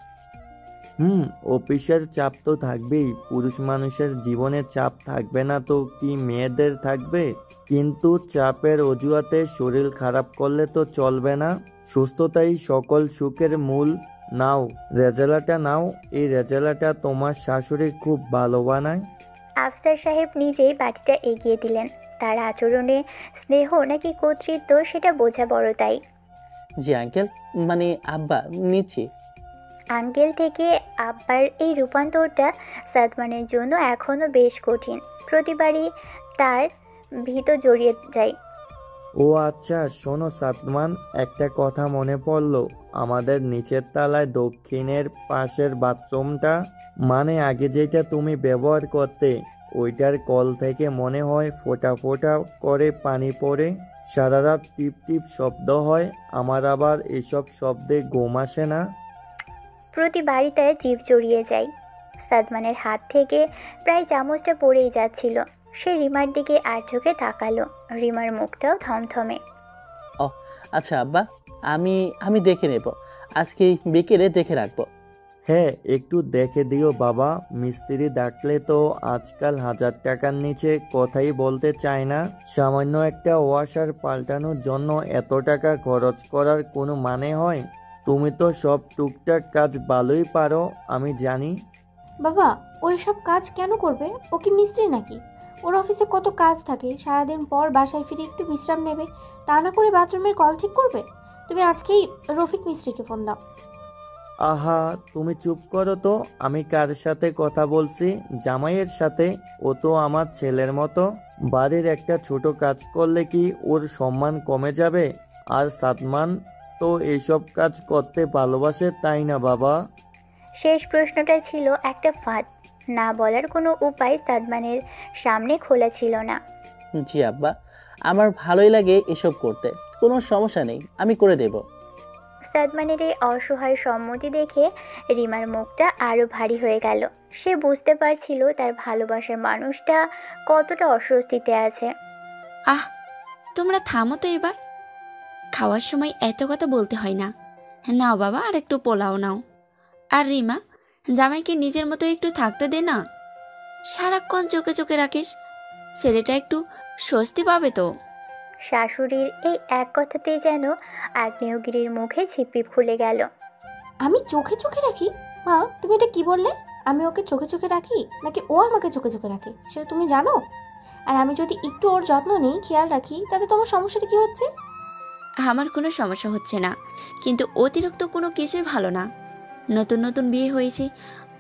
অফিসের চাপ তো থাকবেই, পুরুষ মানুষের জীবনে চাপ থাকবে না তো কি মেয়েদের থাকবে? কিন্তু চাপের অজুহাতে শরীর খারাপ করলে তো চলবে না। সুস্থতাই সকল সুখের মূল। নাও, রেজালাটা নাও, এই রেজালাটা তোমার শাশুড়ি খুব ভালো বানায়। আফসার সাহেব নিজেই বাটিটা এগিয়ে দিলেন। তার আচরণে স্নেহ নাকি কর্তৃত্ব সেটা বোঝা বড় তাই। জি আঙ্কেল, মানে আব্বা, নিচ্ছি। আঙ্কেল থেকে আব্বার এই রূপান্তরটা সাদমানের জন্য এখনও বেশ কঠিন। প্রতিবারই তার ভীত জড়িয়ে যায়। ও আচ্ছা, শোনো সাদমান, একটা কথা মনে পড়লো। আমাদের নিচের তলায় দক্ষিণের পাশের বাথরুমটা, মানে আগে যেটা তুমি ব্যবহার করতে, ওইটার কল থেকে মনে হয় ফোঁটা ফোঁটা করে পানি পড়ে, সারা রাত টিপ টিপ শব্দ হয়। আমার আবার এসব শব্দে ঘুম আসে না। প্রতি বাড়িটায় জিভ জড়িয়ে যায়। সাদমানের হাত থেকে প্রায় চামচটা পড়েই যাচ্ছিল। সে রিমার দিকে আর চোখে তাকালো। রিমার মুখটাও থমথমে। ও আচ্ছা আব্বা, আমি আমি দেখে নেব, আজকে বিকেলে দেখে রাখবো। হ্যাঁ, একটু দেখে দিও বাবা। মিস্ত্রি ডাকলে তো আজকাল 1000 টাকার নিচে কথাই বলতে চায় না। সামান্য একটা ওয়াশার পাল্টানোর জন্য এত টাকা খরচ করার কোনো মানে হয়? তুমি তো সব টুকটাক কাজ ভালোই পারো, আমি জানি। বাবা, ওই সব কাজ কেন করবে? ও কি মিস্ত্রি নাকি? ওর অফিসে কত কাজ থাকে, সারাদিন পর বাসায় ফিরে একটু বিশ্রাম নেবে, তা না করে বাথরুমের কল ঠিক করবে? তুমি আজকেই রফিক মিস্ত্রিকে ফোন দাও। আহা, তুমি চুপ করো তো। আমি কার সাথে কথা বলছি? জামাইয়ের সাথে। ও তো আমার ছেলের মতো। বাড়ির একটা ছোট কাজ করলে কি ওর সম্মান কমে যাবে? আর সাদমান তো এইসব কাজ করতে ভালোবাসে, তাই না বাবা? শেষ প্রশ্নটা ছিল একটা ফাঁদ। না বলার কোনো উপায় সাদমানের সামনে খোলা ছিল না। জি আব্বা, আমার ভালোই লাগে এসব করতে, কোনো সমস্যা নেই, আমি করে দেব। সাদমানের এই অসহায় সম্মতি দেখে রিমার মুখটা আরও ভারী হয়ে গেল। সে বুঝতে পারছিল তার ভালোবাসার মানুষটা কতটা অস্বস্তিতে আছে। আহ, তোমরা থামো তো এবার। খাওয়ার সময় এত কথা বলতে হয় না। নাও বাবা, আর একটু পোলাও নাও। আর রিমা, জামাইকে নিজের মতো একটু থাকতে দে না। সারাক্ষণ চোখে চোখে রাখিস, ছেলেটা একটু স্বস্তি পাবে তো। শাশুড়ির এই এক কথাতেই যেন আগ্নেয়গিরির মুখে ছিপি খুলে গেল। আমি চোখে চোখে রাখি? মা, তুমি এটা কি বললে? আমি ওকে চোখে চোখে রাখি নাকি ও আমাকে চোখে চোখে রাখে সেটা তুমি জানো? আর আমি যদি একটু ওর যত্ন নিই, খেয়াল রাখি, তাতে তোমার সমস্যাটা কি হচ্ছে? আমার কোনো সমস্যা হচ্ছে না, কিন্তু অতিরিক্ত কোনো কিছুই ভালো না। নতুন নতুন বিয়ে হয়েছে,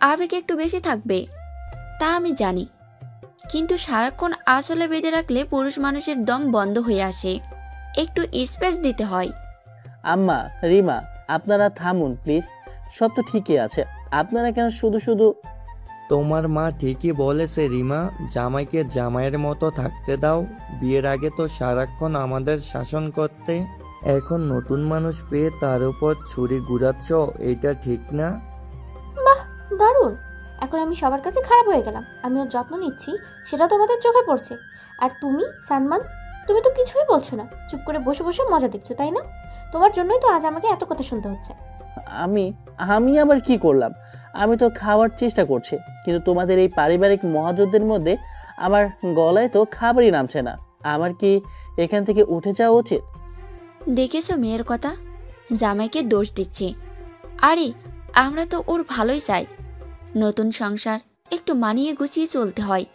আবেগ একটু বেশি থাকবে, তা আমি জানি, কিন্তু সারাক্ষণ আসলে বেঁধে রাখলে পুরুষ মানুষের দম বন্ধ হয়ে আসে। একটু স্পেস দিতে হয়। আম্মা, রিমা, আপনারা থামুন প্লিজ। সব তো ঠিকই আছে, আপনারা কেন শুধু শুধু? তোমার মা ঠিকই বলেছে রিমা, জামাইকে জামাইয়ের মতো থাকতে দাও। বিয়ের আগে তো সারাক্ষণ আমাদের শাসন করতে, এখন নতুন মানুষ পেয়ে তার উপর ছুরি ঘুরাচ্ছ, এইটা ঠিক না। বাহ, দারুণ! এখন আমি সবার কাছে খারাপ হয়ে গেলাম। আমি ওর যত্ন নিচ্ছি, সেটা তোমাদের চোখে পড়ছে। আর তুমি সালমান, তুমি তো কিছুই বলছো না, চুপ করে বসে বসে মজা দেখছো, তাই না? তোমার জন্যই তো আজ আমাকে এত কথা শুনতে হচ্ছে। আমি আমি আবার কি করলাম? আমি তো খাওয়ার চেষ্টা করছি, কিন্তু তোমাদের এই পারিবারিক মহাযুদ্ধের মধ্যে আমার গলায় তো খাবারই নামছে না। আমার কি এখান থেকে উঠে যাওয়া উচিত? দেখেছো মেয়ের কথা, জামাইকে দোষ দিচ্ছে। আরে আমরা তো ওর ভালোই চাই, নতুন সংসার, একটু মানিয়ে গুছিয়ে চলতে হয়।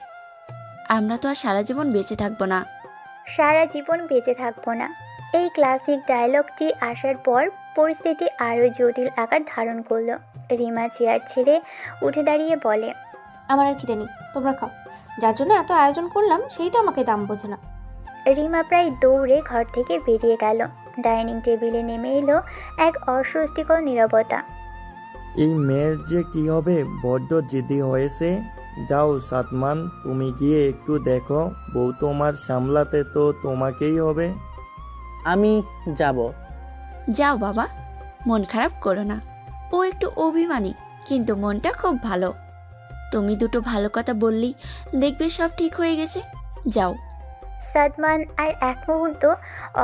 আমরা তো আর সারা জীবন বেঁচে থাকবো না। সারা জীবন বেঁচে থাকবো না, এই ক্লাসিক ডায়লগটি আসার পর পরিস্থিতি আরও জটিল আকার ধারণ করলো। রিমা চেয়ার ছেড়ে উঠে দাঁড়িয়ে বলে, আমার আর খিদে নেই, তোমরা খাও। যার জন্য এত আয়োজন করলাম সেই তো আমাকে দাম বোঝে না। রিমা প্রায় দৌড়ে ঘর থেকে বেরিয়ে গেল। ডাইনিং টেবিলে নেমে এলো এক অস্বস্তিকর নীরবতা। এই মেয়ের যে কি হবে, বড্ড জিদি হয়েছে। যাও সাদমান, তুমি গিয়ে একটু দেখো, বউ তোমার সামলাতে তো তোমাকেই হবে। আমি যাব। যাও বাবা, মন খারাপ করো না। ও একটু অভিমানী, কিন্তু মনটা খুব ভালো। তুমি দুটো ভালো কথা বললেই দেখবে সব ঠিক হয়ে গেছে। যাও। সাদমান আর এক মুহূর্ত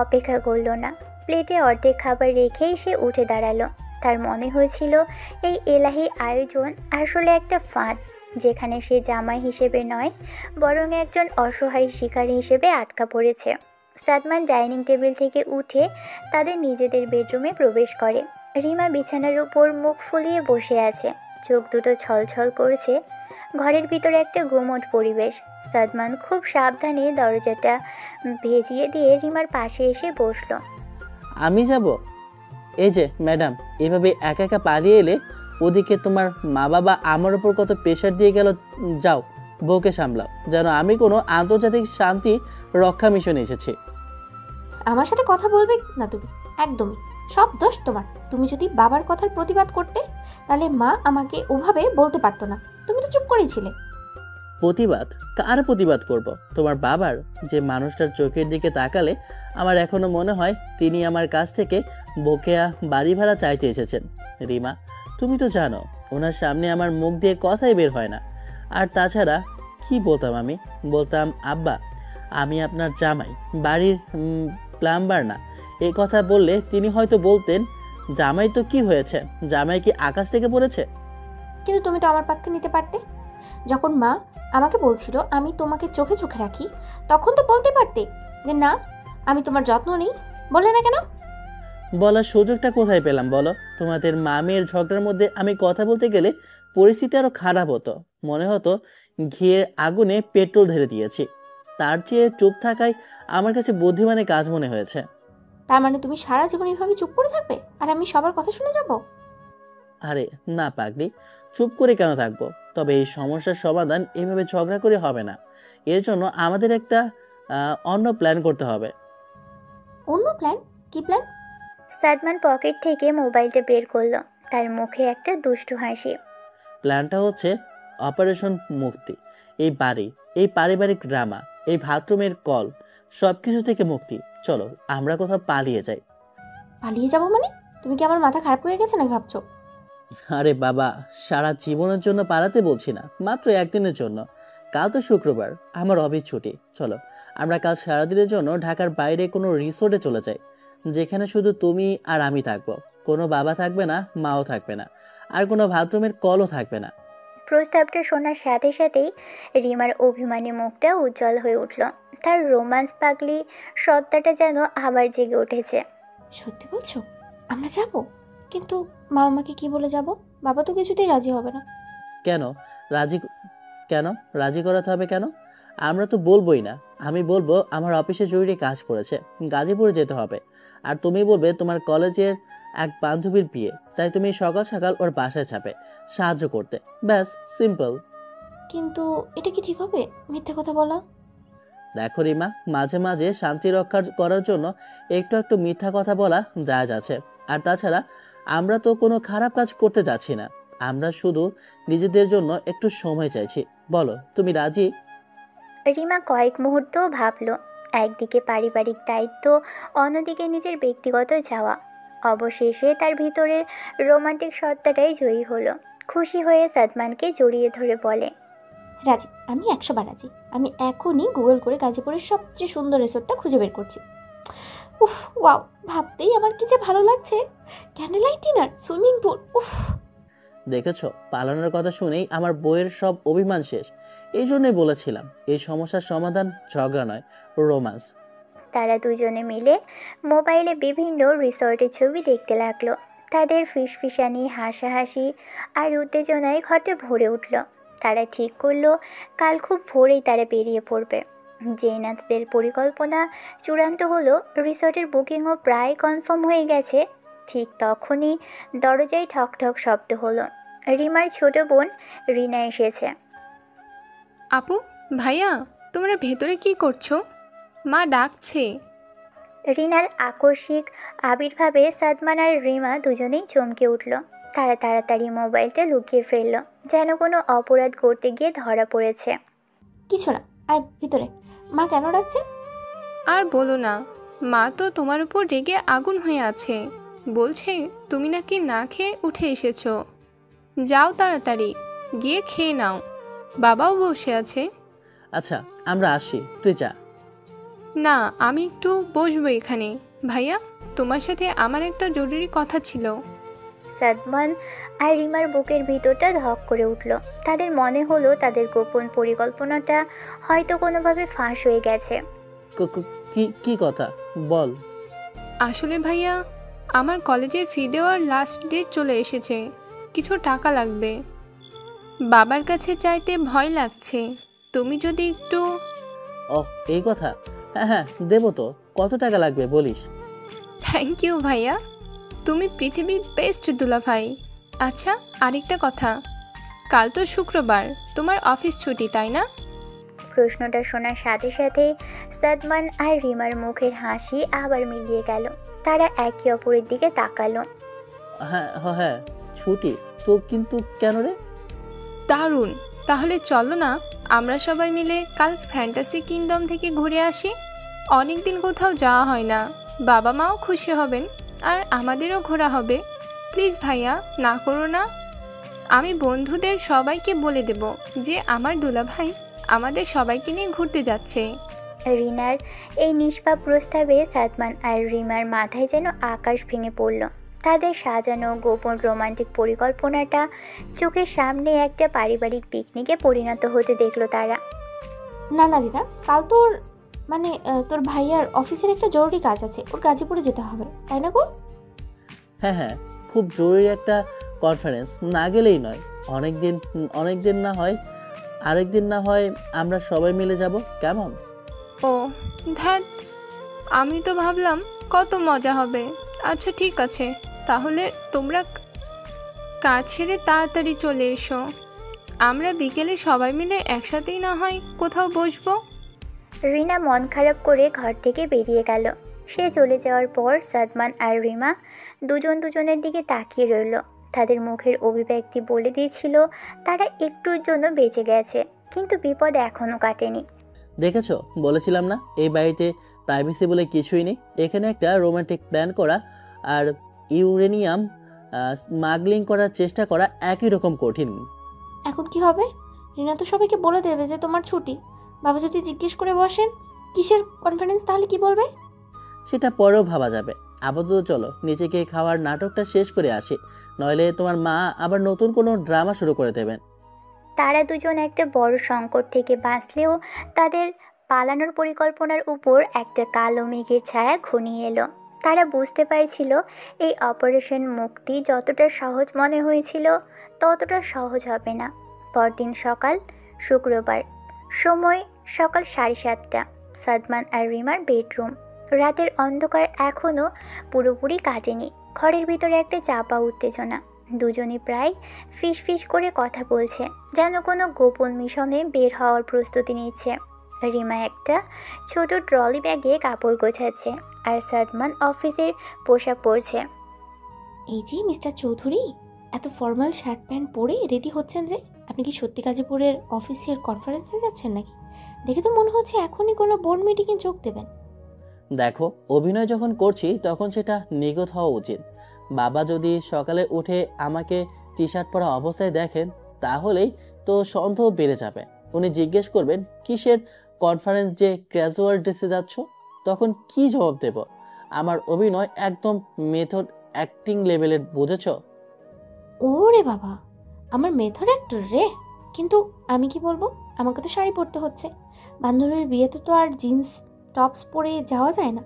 অপেক্ষা করল না। প্লেটে অর্ধেক খাবার রেখেই সে উঠে দাঁড়ালো। তার মনে হয়েছিল এই এলাহি আয়োজন আসলে একটা ফাঁদ, যেখানে সে জামাই হিসেবে নয় বরং একজন অসহায় শিকারী হিসেবে আটকা পড়েছে। সাদমান ডাইনিং টেবিল থেকে উঠে তাদের নিজেদের বেডরুমে প্রবেশ করে। রিমা বিছানার উপর মুখ ফুলিয়ে বসে আছে, চোখ দুটো ছলছল করছে। ঘরের ভিতরে একটা গুমোট পরিবেশ। সাদমান খুব সাবধানে দরজাটা ভেজিয়ে দিয়ে রিমার পাশে এসে বসলো। আমি যাব? এই যে ম্যাডাম, এভাবে একা একা পালিয়ে এলে, ওদিকে তোমার মা বাবা আমার উপর কত প্রেশার দিয়ে গেল। যাও, বউকে সামলাও, যেন আমি কোনো আন্তর্জাতিক শান্তি রক্ষা মিশনে এসেছি। আমার সাথে কথা বলবে না তুমি, একদমই। সব দোষ তোমার। তুমি যদি বাবার কথার প্রতিবাদ করতে, তাহলে মা আমাকে ওভাবে বলতে পারতো না। তুমি তো চুপ করেছিলে। প্রতিবাদ? কার প্রতিবাদ করব? তোমার বাবার? যে মানুষটার চোখের দিকে তাকালে আমার এখনো মনে হয় তিনি আমার কাছ থেকে বকেয়া বাড়ি ভাড়া চাইতে এসেছেন। রিমা, তুমি তো জানো ওনার সামনে আমার মুখ দিয়ে কথাই বের হয় না। আর তাছাড়া কি বলতাম আমি? বলতাম, আব্বা, আমি আপনার জামাই, বাড়ির প্লাম্বার না। এই কথা বললে তিনি হয়তো বলতেন, জামাই তো কি হয়েছে, জামাই কি আকাশ থেকে পড়েছে? কিন্তু তুমি তো আমার পক্ষে নিতে পারতে। যখন মা আমাকে বলছিল আমি তোমাকে চোখে চোখে রাখি, তখন তো বলতে পারতে যে না, আমি তোমার যত্ন নিই। বললে না কেন? বলার সুযোগটা কোথায় পেলাম বলো? তোমাদের মামের ঝগড়ার মধ্যে আমি কথা বলতে গেলে পরিস্থিতি আরো খারাপ হতো। মনে হতো ঘিয়ের আগুনে পেট্রোল ঢেলে দিয়েছি। তার চেয়ে চুপ থাকাই আমার কাছে বুদ্ধিমানের কাজ মনে হয়েছে। তার মানে তুমি সারা জীবন এইভাবে চুপ করে থাকবে আর আমি সবার কথা শুনে যাব? আরে না পাগলি, চুপ করে কেন থাকবো? তবে এই সমস্যার সমাধান এভাবে ঝগড়া করে হবে না। এর জন্য আমাদের একটা অন্য প্ল্যান করতে হবে। অন্য প্ল্যান? কি প্ল্যান? সাদমান পকেট থেকে মোবাইলটা বের করলো। তার মুখে একটা দুষ্টু হাসি। প্ল্যানটা হচ্ছে অপারেশন মুক্তি। এই বাড়ি, এই পারিবারিক ড্রামা, এই বাথরুমের কল, সবকিছু থেকে মুক্তি। চলো আমরা কোথাও পালিয়ে যাই। পালিয়ে যাব মানে? তুমি কি আমার মাথা খারাপ হয়ে গেছে নাকি ভাবছো? আরে বাবা, সারা জীবনের জন্য পালাতে বলছি না, মাত্র একদিনের জন্য। কাল তো শুক্রবার, আমার অফিস ছুটি। চলো আমরা কাল সারাদিনের জন্য ঢাকার বাইরে কোনো রিসোর্টে চলে যাই, যেখানে শুধু তুমি আর আমি থাকবো। কোনো বাবা থাকবে না, মাও থাকবে না, আর কোনো বাথরুমের কলও থাকবে না। প্রস্তাবটা শোনার সাথে সাথেই রিমার অভিমানী মুখটা উজ্জ্বল হয়ে উঠল। তার রোমান্স পাগলি সত্তাটা যেন আবার জেগে উঠেছে। সত্যি বলছো? আমরা যাব? কিন্তু মা আমাকে কি বলে যাব? বাবা তো কিছুতেই রাজি হবে না। কেন রাজি? কেন রাজি করাতে হবে কেন? আমরা তো বলবোই না। আমি বলবো আমার অফিসে জরুরি কাজ পড়েছে, গাজীপুরে যেতে হবে। আর তুমি বলবে তোমার কলেজের এক বান্ধবীর বিয়ে, তাই তুমি সকাল সকাল ওর বাসায় যাবে সাহায্য করতে। ব্যাস, সিম্পল। কিন্তু এটা কি ঠিক হবে, মিথ্যে কথা বলা? দেখো রিমা, মাঝে মাঝে শান্তি রক্ষা করার জন্য একটু একটু মিথ্যা কথা বলা জায়েজ আছে। আর তাছাড়া আমরা তো কোনো খারাপ কাজ করতে যাচ্ছি না, আমরা শুধু নিজেদের জন্য একটু সময় চাইছি। বলো, তুমি রাজি? রিমা কয়েক মুহূর্ত ভাবল। একদিকে পারিবারিক দায়িত্ব, অন্যদিকে নিজের ব্যক্তিগত যাওয়া। অবশেষে তার ভিতরের রোমান্টিক সত্তাটাই জয়ী হলো। খুশি হয়ে সাদমানকে জড়িয়ে ধরে বলে, রাজি, আমি 100 বার রাজি। আমি এখনই গুগল করে গাজীপুরের সবচেয়ে সুন্দর রিসোর্টটা খুঁজে বের করছি। উফ, ওয়াও, ভাবতেই আমার কি যে ভালো লাগছে। Candle light dinner, swimming pool, উফ। দেখেছো, পালানোর কথা শুনেই আমার বইয়ের সব অভিমান শেষ। এই জন্যই বলেছিলাম এই সমস্যার সমাধান ঝগড়া নয়, রোম্যান্স। তারা দুজনে মিলে মোবাইলে বিভিন্ন রিসর্টের ছবি দেখতে লাগলো। তাদের ফিসফিসানি, হাসাহাসি আর উত্তেজনায় ঘরটা ভরে উঠল। তারা ঠিক করলো কাল খুব ভোরেই তারা বেরিয়ে পড়বে। যেই না তাদের পরিকল্পনা চূড়ান্ত হলো, রিসর্টের বুকিংও প্রায় কনফার্ম হয়ে গেছে, ঠিক তখনই দরজায় ঠক ঠক শব্দ হলো। রিমার ছোট বোন রিনা এসেছে। আপু, ভাইয়া, তোমরা ভেতরে কি করছো? মা ডাকছে। রিনার আকস্মিক আবির্ভাবে সাদমান আর রিমা দুজনেই চমকে উঠল। তারা তাড়াতাড়ি মোবাইলটা লুকিয়ে ফেলল, যেন কোনো অপরাধ করতে গিয়ে ধরা পড়েছে। কিছু না, আয় ভিতরে। মা কেন ডাকছে? আর বলো না, মা তো তোমার উপর রেগে আগুন হয়ে আছে। বলছে তুমি নাকি না খেয়ে উঠে এসেছো। যাও তাড়াতাড়ি গিয়ে খেয়ে নাও, বাবাও বসে আছে। আচ্ছা, আমরা আসি, তুই যা। না, আমি একটু বসবো এখানে। ভাইয়া, তোমার সাথে আমার একটা জরুরি কথা ছিল। সাদমান আর রিমার বুকের ভিতরটা ধক করে উঠল। তাদের মনে হলো তাদের গোপন পরিকল্পনাটা হয়তো কোনোভাবে ফাঁস হয়ে গেছে। কি কি কথা বল। আসলে ভাইয়া, আমার কলেজের ফি দেওয়ার লাস্ট ডেট চলে এসেছে। কিছু টাকা লাগবে। বাবার কাছে চাইতে ভয় লাগছে। তুমি যদি একটু... ওহ, এই কথা। হ্যাঁ হ্যাঁ, দেবো তো। কত টাকা লাগবে বলিস? থ্যাংক ইউ ভাইয়া, তুমি পৃথিবীর বেস্ট দুলাভাই। আচ্ছা, আরেকটা কথা, কাল তো শুক্রবার, তোমার অফিস ছুটি তাই না? প্রশ্নটা শোনার সাথে সাথে সাদমান আর রিমার মুখের হাসি আবার মিলিয়ে গেল। তারা একে অপরের দিকে তাকালো। হ্যাঁ হ্যাঁ, ছুটি তো, কিন্তু কেন রে? দারুণ, তাহলে চলো না আমরা সবাই মিলে কাল ফ্যান্টাসি কিংডম থেকে ঘুরে আসি। অনেক দিন কোথাও যাওয়া হয় না, বাবা মাও খুশি হবেন আর আমাদেরও ঘোরা হবে। প্লিজ ভাইয়া, না করো না। আমি বন্ধুদের সবাইকে বলে দেব যে আমার দুলাভাই আমাদের সবাইকে নিয়ে ঘুরতে যাচ্ছে। রিনার এই নিষ্পাপ প্রস্তাবে সাদমান আর রিমার মাথায় যেন আকাশ ভেঙে পড়ল। তাদের সাজানো গোপন রোমান্টিক পরিকল্পনাটা চোখের সামনে একটা পারিবারিক পিকনিকে পরিণত হতে দেখলো তারা। না না রিনা, কাল তোর ভাইয়ার অফিসের একটা জরুরি কাজ আছে, ওর গাজীপুরে যেতে হবে, তাই না গো? হ্যাঁ হ্যাঁ, খুব জরুরি একটা কনফারেন্স, না গেলেই নয়। অনেক দিন না হয় আরেকদিন না হয় আমরা সবাই মিলে যাব, কেমন? ও ধ্যাত, আমি তো ভাবলাম কত মজা হবে। আচ্ছা ঠিক আছে, তাহলে তোমরা কাজ ছেড়ে তাড়াতাড়ি চলে এসো। আমরা বিকেলে সবাই মিলে একসাথেই না হয় কোথাও বসবো। রিনা মন খারাপ করে ঘর থেকে বেরিয়ে গেল। সে চলে যাওয়ার পর সাদমান আর রিমা দুজনের দিকে তাকিয়ে রইল। তাদের মুখের অভিব্যক্তি বলে দিয়েছিল তারা একটুর জন্য বেঁচে গেছে, কিন্তু বিপদ এখনও কাটেনি। দেখেছো, বলেছিলাম না এই বাড়িতে প্রাইভেসি বলে কিছুই নেই। এখানে একটা রোমান্টিক প্ল্যান করা আর ইউরেনিয়াম স্মাগলিং করার চেষ্টা করা একই রকম কঠিন। এখন কি হবে? রিনা তো সবাইকে বলে দেবে যে তোমার ছুটি। বাবা যদি জিজ্ঞেস করে বসেন কিসের কনফারেন্স, তাহলে কি বলবে? সেটা পরেও ভাবা যাবে। আপাতত চলো নিচে গিয়ে খাওয়ার নাটকটা শেষ করে আসি, নইলে তোমার মা আবার নতুন কোনো ড্রামা শুরু করে দেবেন। তারা দুজন একটা বড় সংকট থেকে বাঁচলেও তাদের পালানোর পরিকল্পনার উপর একটা কালো মেঘের ছায়া ঘনিয়ে এলো। তারা বুঝতে পারছিল এই অপারেশন মুক্তি যতটা সহজ মনে হয়েছিল ততটা সহজ হবে না। পরদিন সকাল, শুক্রবার, সময় সকাল 7:30। সাদমান আর রিমার বেডরুম। রাতের অন্ধকার এখনও পুরোপুরি কাটেনি। ঘরের ভিতরে একটা চাপা উত্তেজনা। দুজনই প্রায় ফিস করে কথা বলছে, যেন কোনো গোপন মিশনে বের হওয়ার প্রস্তুতি নিচ্ছে। রিমা একটা ছোট ট্রলি ব্যাগে কাপড় গোছাচ্ছে আর সাদমান অফিসের পোশাক পরছে। এই যে মিস্টার চৌধুরী, এত ফর্মাল শার্ট প্যান্ট পরে রেডি হচ্ছেন যে, আপনি কি সত্যি গাজীপুরের অফিসের কনফারেন্সে যাচ্ছেন নাকি? দেখে তো মনে হচ্ছে এখনই কোনো বোর্ড মিটিংয়ে যোগ দেবেন। দেখো, অভিনয় যখন করছি তখন সেটা নিখুঁত হওয়া উচিত। বাবা যদি সকালে উঠে আমাকে টি শার্ট পরা অবস্থায় দেখেন তাহলেই তো সন্দেহ বেড়ে যাবে। উনি জিজ্ঞেস করবেন কিসের কনফারেন্স, যে ক্যাজুয়াল ড্রেসে যাচ্ছ। তখন কি জবাব দেব? আমার অভিনয় একদম মেথড অ্যাক্টিং লেভেলের, বুঝেছ? ওরে বাবা, আমার মেথড অ্যাক্টর রে। কিন্তু আমি কি বলবো, আমাকে তো শাড়ি পরতে হচ্ছে। বান্ধবীর বিয়েতে তো আর জিন্স টপস পরে যাওয়া যায় না।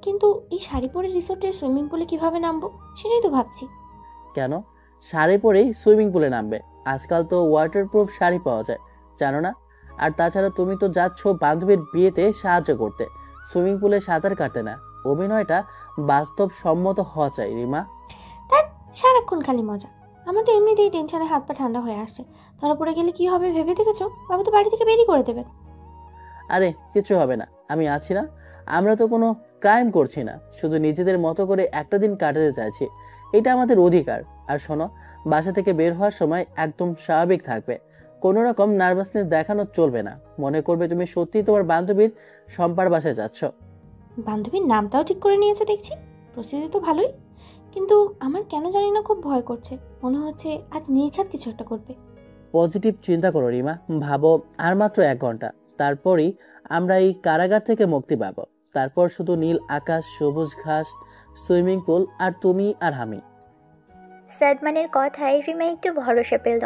কিন্তু এই শাড়ি পরে রিসোর্টের সুইমিং পুলে কিভাবে নামবো সেটাই তো ভাবছি। কেন? শাড়ি পরেই সুইমিং পুলে নামবে? আজকাল তো ওয়াটারপ্রুফ শাড়ি পাওয়া যায়, জানো না? আর তাছাড়া তুমি তো যাচ্ছ বান্ধবীর বিয়েতে সাহায্য করতে, সুইমিং পুলে সাঁতার কাটতে না। অভিনয়টা বাস্তবসম্মত হওয়া চাই রিমা। তা সারাক্ষণ খালি মজা। আমার তো এমনিতেই টেনশনে হাত পা ঠান্ডা হয়ে আসছে। ধরা পড়ে গেলে কি হবে ভেবে দেখেছো? বাবা তো বাড়ি থেকে বেরিয়ে করে দেবেন। আরে কিছু হবে না, আমি আছি না। আমরা তো কোনো ক্রাইম করছি না, শুধু নিজেদের মতো করে একটা দিন কাটাতে চাইছি। এটা আমাদের অধিকার। আর শোনো, বাসা থেকে বের হওয়ার সময় একদম স্বাভাবিক থাকবে, কোনো রকম নার্ভাসনেস দেখানো চলবে না। মনে করবে তুমি সত্যি তোমার বান্ধবীর শম্পার বাসায় যাচ্ছ। বান্ধবীর নামটাও ঠিক করে নিয়েছো দেখছি। প্রস্তুতি তো ভালোই, কিন্তু আমার কেন জানি না খুব ভয় করছে। মনে হচ্ছে আজ নির্ঘাত কিছু একটা করবে। পজিটিভ চিন্তা করো রিমা, ভাবো আর মাত্র 1 ঘন্টা, তারপরই আমরা এই কারাগার থেকে মুক্তি পাবো। তারপর শুধু নীল আকাশ, সবুজ ঘাস, সুইমিং পুল আর তুমি আর আমি। সাদমানের কথায় রিমা একটু ভরসা পেল।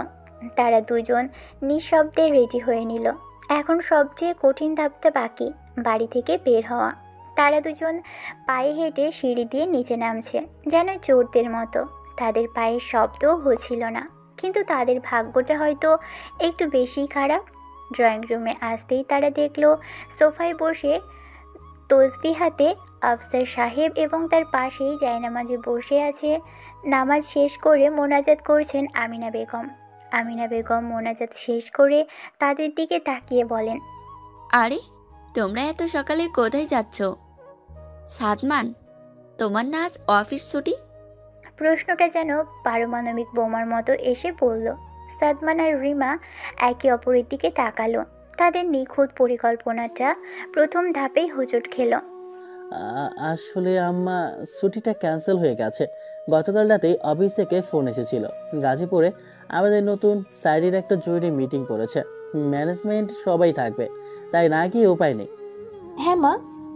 তারা দুজন নিঃশব্দে রেডি হয়ে নিল। এখন সবচেয়ে কঠিন ধাপটা বাকি, বাড়ি থেকে বের হওয়া। তারা দুজন পায়ে হেঁটে সিঁড়ি দিয়ে নিচে নামছে, যেন চোরদের মতো। তাদের পায়ের শব্দও হচ্ছিল না, কিন্তু তাদের ভাগ্যটা হয়তো একটু বেশি খারাপ। ড্রয়িং রুমে আসতেই তারা দেখলো সোফায় বসে তসবি হাতে আফসার সাহেব এবং তার পাশেই জায়নামাজে বসে আছে। নামাজ শেষ করে মোনাজাত করছেন আমিনা বেগম। আমিনা বেগম মোনাজাত শেষ করে তাদের দিকে তাকিয়ে বলেন, আরে তোমরা এত সকালে কোথায় যাচ্ছ? সাদমান, তোমার না আজ অফিস ছুটি? প্রশ্নটা যেন পারমাণবিক বোমার মতো এসে পড়ল। সাদমান আর রিমা একে অপরের দিকে তাকালো। তাদের নিখুঁত পরিকল্পনাটা প্রথম ধাপেই হোঁচট খেল। আসলে আম্মা, ছুটিটা ক্যান্সেল হয়ে গেছে। গতকাল রাতেই অফিস থেকে ফোন এসেছিল। গাজীপুরে আমাদের নতুন সাইডের একটা জরুরি মিটিং করেছে, ম্যানেজমেন্ট সবাই থাকবে, তাই না গিয়ে উপায় নেই। হ্যাঁ মা,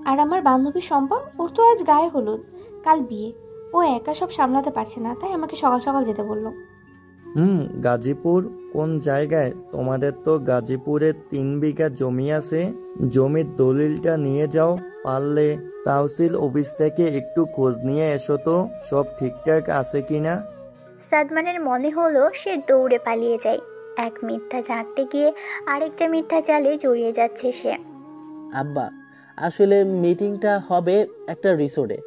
আর আমার বান্ধবী শম্পা, ওর তো আজ গায়ে হলুদ, কাল বিয়ে। ও একা সব সামলাতে পারছে না, তাই আমাকে সকাল সকাল যেতে বললো। গাজীপুর কোন জায়গায়? তোমাদের তো গাজীপুরে 3 বিঘা জমি আছে। জমির দলিলটা নিয়ে যাও, পারলে তাহসিল অফিস থেকে একটু খোঁজ নিয়ে এসো তো, সব ঠিকঠাক আছে কিনা। সাদমানের মনে হলো সে দৌড়ে পালিয়ে যায়। এক মিথ্যা ঝাঁকতে গিয়ে আরেকটা মিথ্যা জালে জড়িয়ে যাচ্ছে সে। আব্বা, আসলে মিটিংটা হবে একটা রিসোর্টে,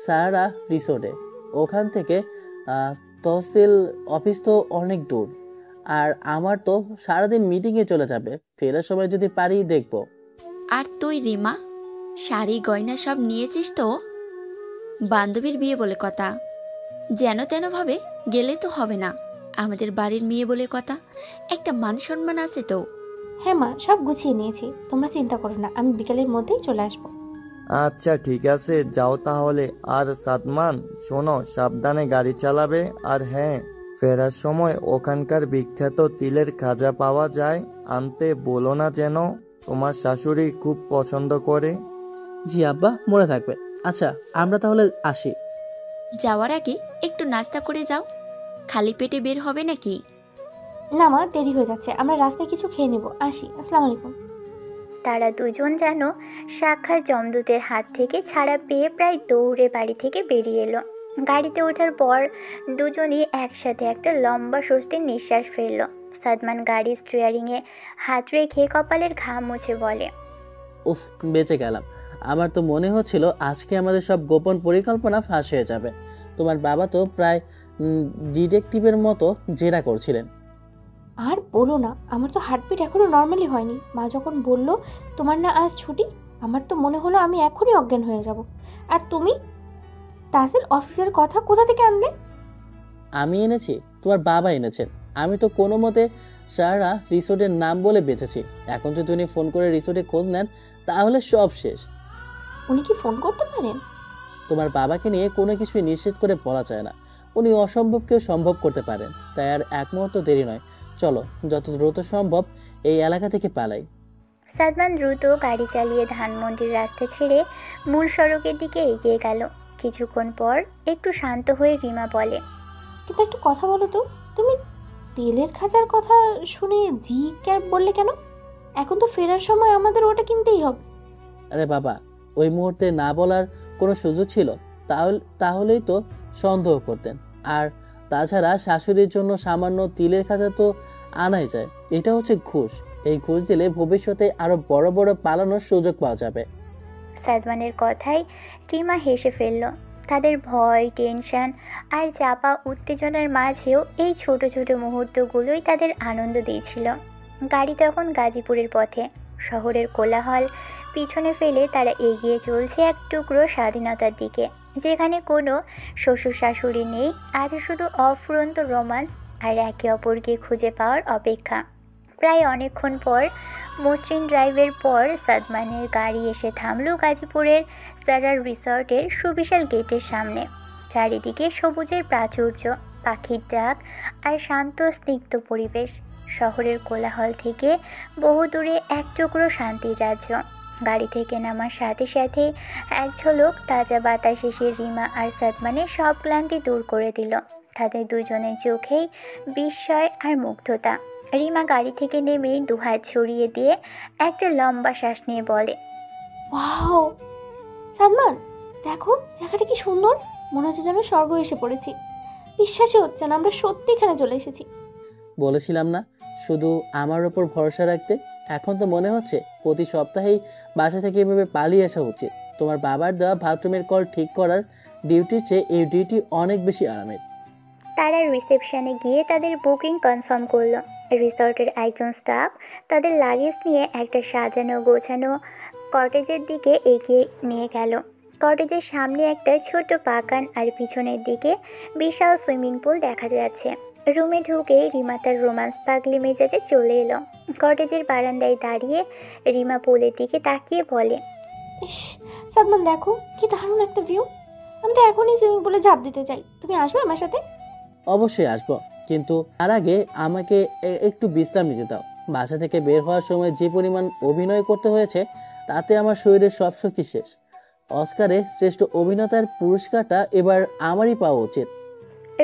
সারা রিসোর্টে। ওখান থেকে তহসিল অফিস তো অনেক দূর, আর আমার তো সারাদিন মিটিংয়ে চলে যাবে। ফেরার সময় যদি পারি দেখবো। আর তুই রিমা, শাড়ি গয়না সব নিয়েছিস তো? বান্ধবীর বিয়ে বলে কথা, যেন তেনভাবে গেলে তো হবে না। আমাদের বাড়ির মেয়ে বলে কথা, একটা মান সম্মান আছে তো। হ্যাঁ মা, সব গুছিয়ে নিয়েছি, তোমরা চিন্তা করো না, আমি বিকালের মধ্যেই চলে আসবো। আচ্ছা ঠিক আছে, যাও তাহলে। আর সাদমান, শোনো, সাবধানে গাড়ি চালাবে। আর হ্যাঁ, ফেরার সময় ওখানকার বিখ্যাত তিলের খাজা পাওয়া যায়, আনতে বলো না যেন, তোমার শাশুড়ি খুব পছন্দ করে। জি আব্বা, মনে থাকবে। আচ্ছা, আমরা তাহলে আসি। যাওয়ার আগে একটু নাস্তা করে যাও, খালি পেটে বের হবে নাকি? না মা, দেরি হয়ে যাচ্ছে, আমরা রাস্তায় কিছু খেয়ে নেবো। আসি, আসসালামু আলাইকুম। তারা দুজন যেন সাক্ষাৎ যমদূতের হাত থেকে ছাড়া পেয়ে প্রায় দৌড়ে বাড়ি থেকে বেরিয়ে এলো। গাড়িতে ওঠার পর দুজনই একসাথে একটা লম্বা স্বস্তির নিঃশ্বাস ফেলল। সাদমান গাড়ির স্টিয়ারিংয়ে হাত রেখে কপালের ঘাম মুছে বলে, উফ, বেঁচে গেলাম। আমার তো মনে হচ্ছিল আজকে আমাদের সব গোপন পরিকল্পনা ফাঁস হয়ে যাবে। তোমার বাবা তো প্রায় ডিটেকটিভের মতো জেরা করছিলেন। আর বলো না, আমার তো হার্টবিট এখনো নর্মালি হয়নি। মা যখন বলল তোমার না আজ ছুটি, আমার তো মনে হলো আমি এখনই অজ্ঞান হয়ে যাব। আর তুমি তাহসিল অফিসের কথা কোথা থেকে আনলে? আমি এনেছি, তোমার বাবা এনেছেন। আমি তো কোনো মতে সারা রিসোর্টের নাম বলে বেঁচেছি। এখন যদি উনি ফোন করে রিসোর্টে খোঁজ নেন, তাহলে সব শেষ। উনি কি ফোন করতে পারেন? তোমার বাবাকে নিয়ে কোনো কিছুই নিশ্চিত করে বলা যায় না। উনি অসম্ভবকেও সম্ভব করতে পারেন, তাই আর এক মুহূর্ত দেরি নয়। চলো, যত দ্রুত সম্ভব এই এলাকা থেকে পালাই। সাদমান দ্রুত গাড়ি চালিয়ে ধানমন্ডির রাস্তা ছেড়ে মূল সড়কের দিকে এগিয়ে গেল। কিছুক্ষণ পর একটু শান্ত হয়ে রিমা বলে, কিন্তু একটা কথা বলো তো, তুমি তেলের খাঁচার কথা শুনে জি ক্যাব বললে কেন? এখন তো ফেরার সময় আমাদের ওটা কিনতেই হবে। আরে বাবা, ওই মুহূর্তে না বলার কোনো সুযোগ ছিল? তাহলেই তো সন্দেহ করতেন। আর তাছাড়া শাশুড়ির জন্য সামান্য তিলের খাঁচা তো আনাই যায়। এটা হচ্ছে ঘুষ। এই ঘুষ দিলে ভবিষ্যতে আরো বড় বড় পালানোর সুযোগ পাওয়া যাবে। সাদমানের কথায় রিমা হেসে ফেলল। তাদের ভয়, টেনশন আর চাপা উত্তেজনার মাঝেও এই ছোট ছোট মুহূর্তগুলোই তাদের আনন্দ দিয়েছিল। গাড়ি তখন গাজীপুরের পথে। শহরের কোলাহল পিছনে ফেলে তারা এগিয়ে চলছে এক টুকরো স্বাধীনতার দিকে, যেখানে কোনো শ্বশুর শাশুড়ি নেই, আর শুধু অফুরন্ত রোমান্স আর একে অপরকে খুঁজে পাওয়ার অপেক্ষা। প্রায় অনেকক্ষণ পর মসৃণ ড্রাইভের পর সাদমানের গাড়ি এসে থামল গাজীপুরের সারার রিসর্টের সুবিশাল গেটের সামনে। চারিদিকে সবুজের প্রাচুর্য, পাখির ডাক আর শান্ত স্নিগ্ধ পরিবেশ। শহরের কোলাহল থেকে বহু দূরে এক টুকরো শান্তির রাজ্য। গাড়ি থেকে নামার সাথে সাথে এক ঝলক তাজা বাতাস এসে রিমা আর সাদমানের সব ক্লান্তি দূর করে দিল। তাদের দুজনের চোখেই বিস্ময় আর মুগ্ধতা। রিমা গাড়ি থেকে নেমে দুহাত ছড়িয়ে দিয়ে একটা লম্বা শ্বাস নিয়ে বলে, ওয়াও সাদমান, দেখো জায়গাটা কি সুন্দর, মনে হচ্ছে যেন স্বর্গ এসে পড়েছি। বিশ্বাসই হচ্ছে না আমরা সত্যি এখানে চলে এসেছি। বলেছিলাম না শুধু আমার ওপর ভরসা রাখতে। এখন তো মনে হচ্ছে প্রতি সপ্তাহেই বাসা থেকে এভাবে পালিয়ে আসা উচিত। তোমার বাবার দেওয়া বাথরুমের কল ঠিক করার ডিউটির চেয়ে এই ডিউটি অনেক বেশি আরামের। তারা রিসেপশনে গিয়ে তাদের বুকিং কনফার্ম করলো। রিসর্টের একজন স্টাফ তাদের লাগেজ নিয়ে একটা সাজানো গোছানো কটেজের দিকে এগিয়ে নিয়ে গেল। কটেজের সামনে একটা ছোট বাগান আর পিছনের দিকে বিশাল সুইমিং পুল দেখা যাচ্ছে। রুমে ঢুকে রিমা তার রোমান্স পাগলি মেজাজে চলে এলো। কটেজের বারান্দায় দাঁড়িয়ে রিমা পুলের দিকে তাকিয়ে বলে, ইস সাদমান, দেখো কি দারুণ একটা ভিউ। আমি তো এখনই সুইমিং পুলে ঝাঁপ দিতে চাই। তুমি আসবে আমার সাথে? অবশ্যই আসবো, কিন্তু তার আগে আমাকে একটু বিশ্রাম নিতে দাও। বাসা থেকে বের হওয়ার সময় যে পরিমাণ অভিনয় করতে হয়েছে তাতে আমার শরীরের সব শক্তি শেষ। অস্কারে শ্রেষ্ঠ অভিনেতার পুরস্কারটা এবার আমারই পাওয়া উচিত।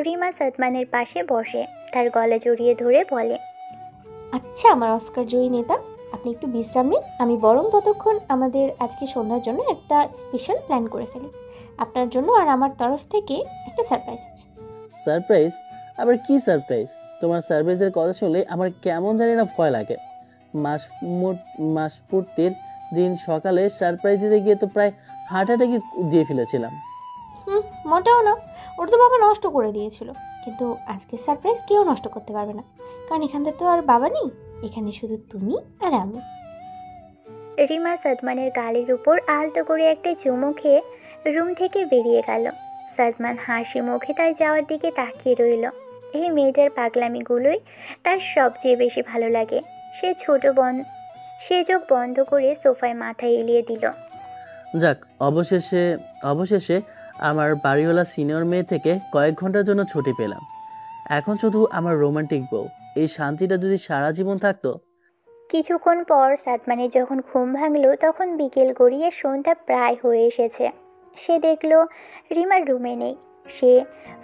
রিমা সাদমানের পাশে বসে তার গলা জড়িয়ে ধরে বলে, আচ্ছা আমার অস্কার জয়ী নেতা, আপনি একটু বিশ্রাম নিন। আমি বরং ততক্ষণ আমাদের আজকে সন্ধ্যার জন্য একটা স্পেশাল প্ল্যান করে ফেলি। আপনার জন্য আর আমার তরফ থেকে একটা সারপ্রাইজ আছে। সারপ্রাইজ? আবার কি সারপ্রাইজ? তোমার সারপ্রাইজের কথা শুনলে আমার কেমন জানি না ভয় লাগে। মাসপূর্তির দিন সকালে সারপ্রাইজ দিতে গিয়ে তো প্রায় হার্ট অ্যাটাকই দিয়ে ফেলেছিলাম। মোটেও না, ওটা তো বাবা নষ্ট করে দিয়েছিল। কিন্তু আজকে সারপ্রাইজ কেউ নষ্ট করতে পারবে না, কারণ এখানে তো আর বাবা নেই, এখানে শুধু তুমি আর আমি। রিমা সাদমানের গালের উপর আলতো করে একটা চুমু খেয়ে রুম থেকে বেরিয়ে গেল। সাদমান হাসি মুখে তার যাওয়ার দিকে তাকিয়ে রইল। এই মেয়েটার পাগলামিগুলোই তার সবচেয়ে বেশি ভালো লাগে। সে চোখ বন্ধ করে সোফায় মাথা এলিয়ে দিল। যাক, অবশেষে আমার বাড়িওয়ালা সিনিয়র মেয়ে থেকে কয়েক ঘন্টার জন্য ছুটি পেলাম। এখন শুধু আমার রোমান্টিক বউ। এই শান্তিটা যদি সারা জীবন থাকতো। কিছুক্ষণ পর সাদমানের যখন ঘুম ভাঙল তখন বিকেল গড়িয়ে সন্ধ্যা প্রায় হয়ে এসেছে। সে দেখল রিমার রুমে নেই। সে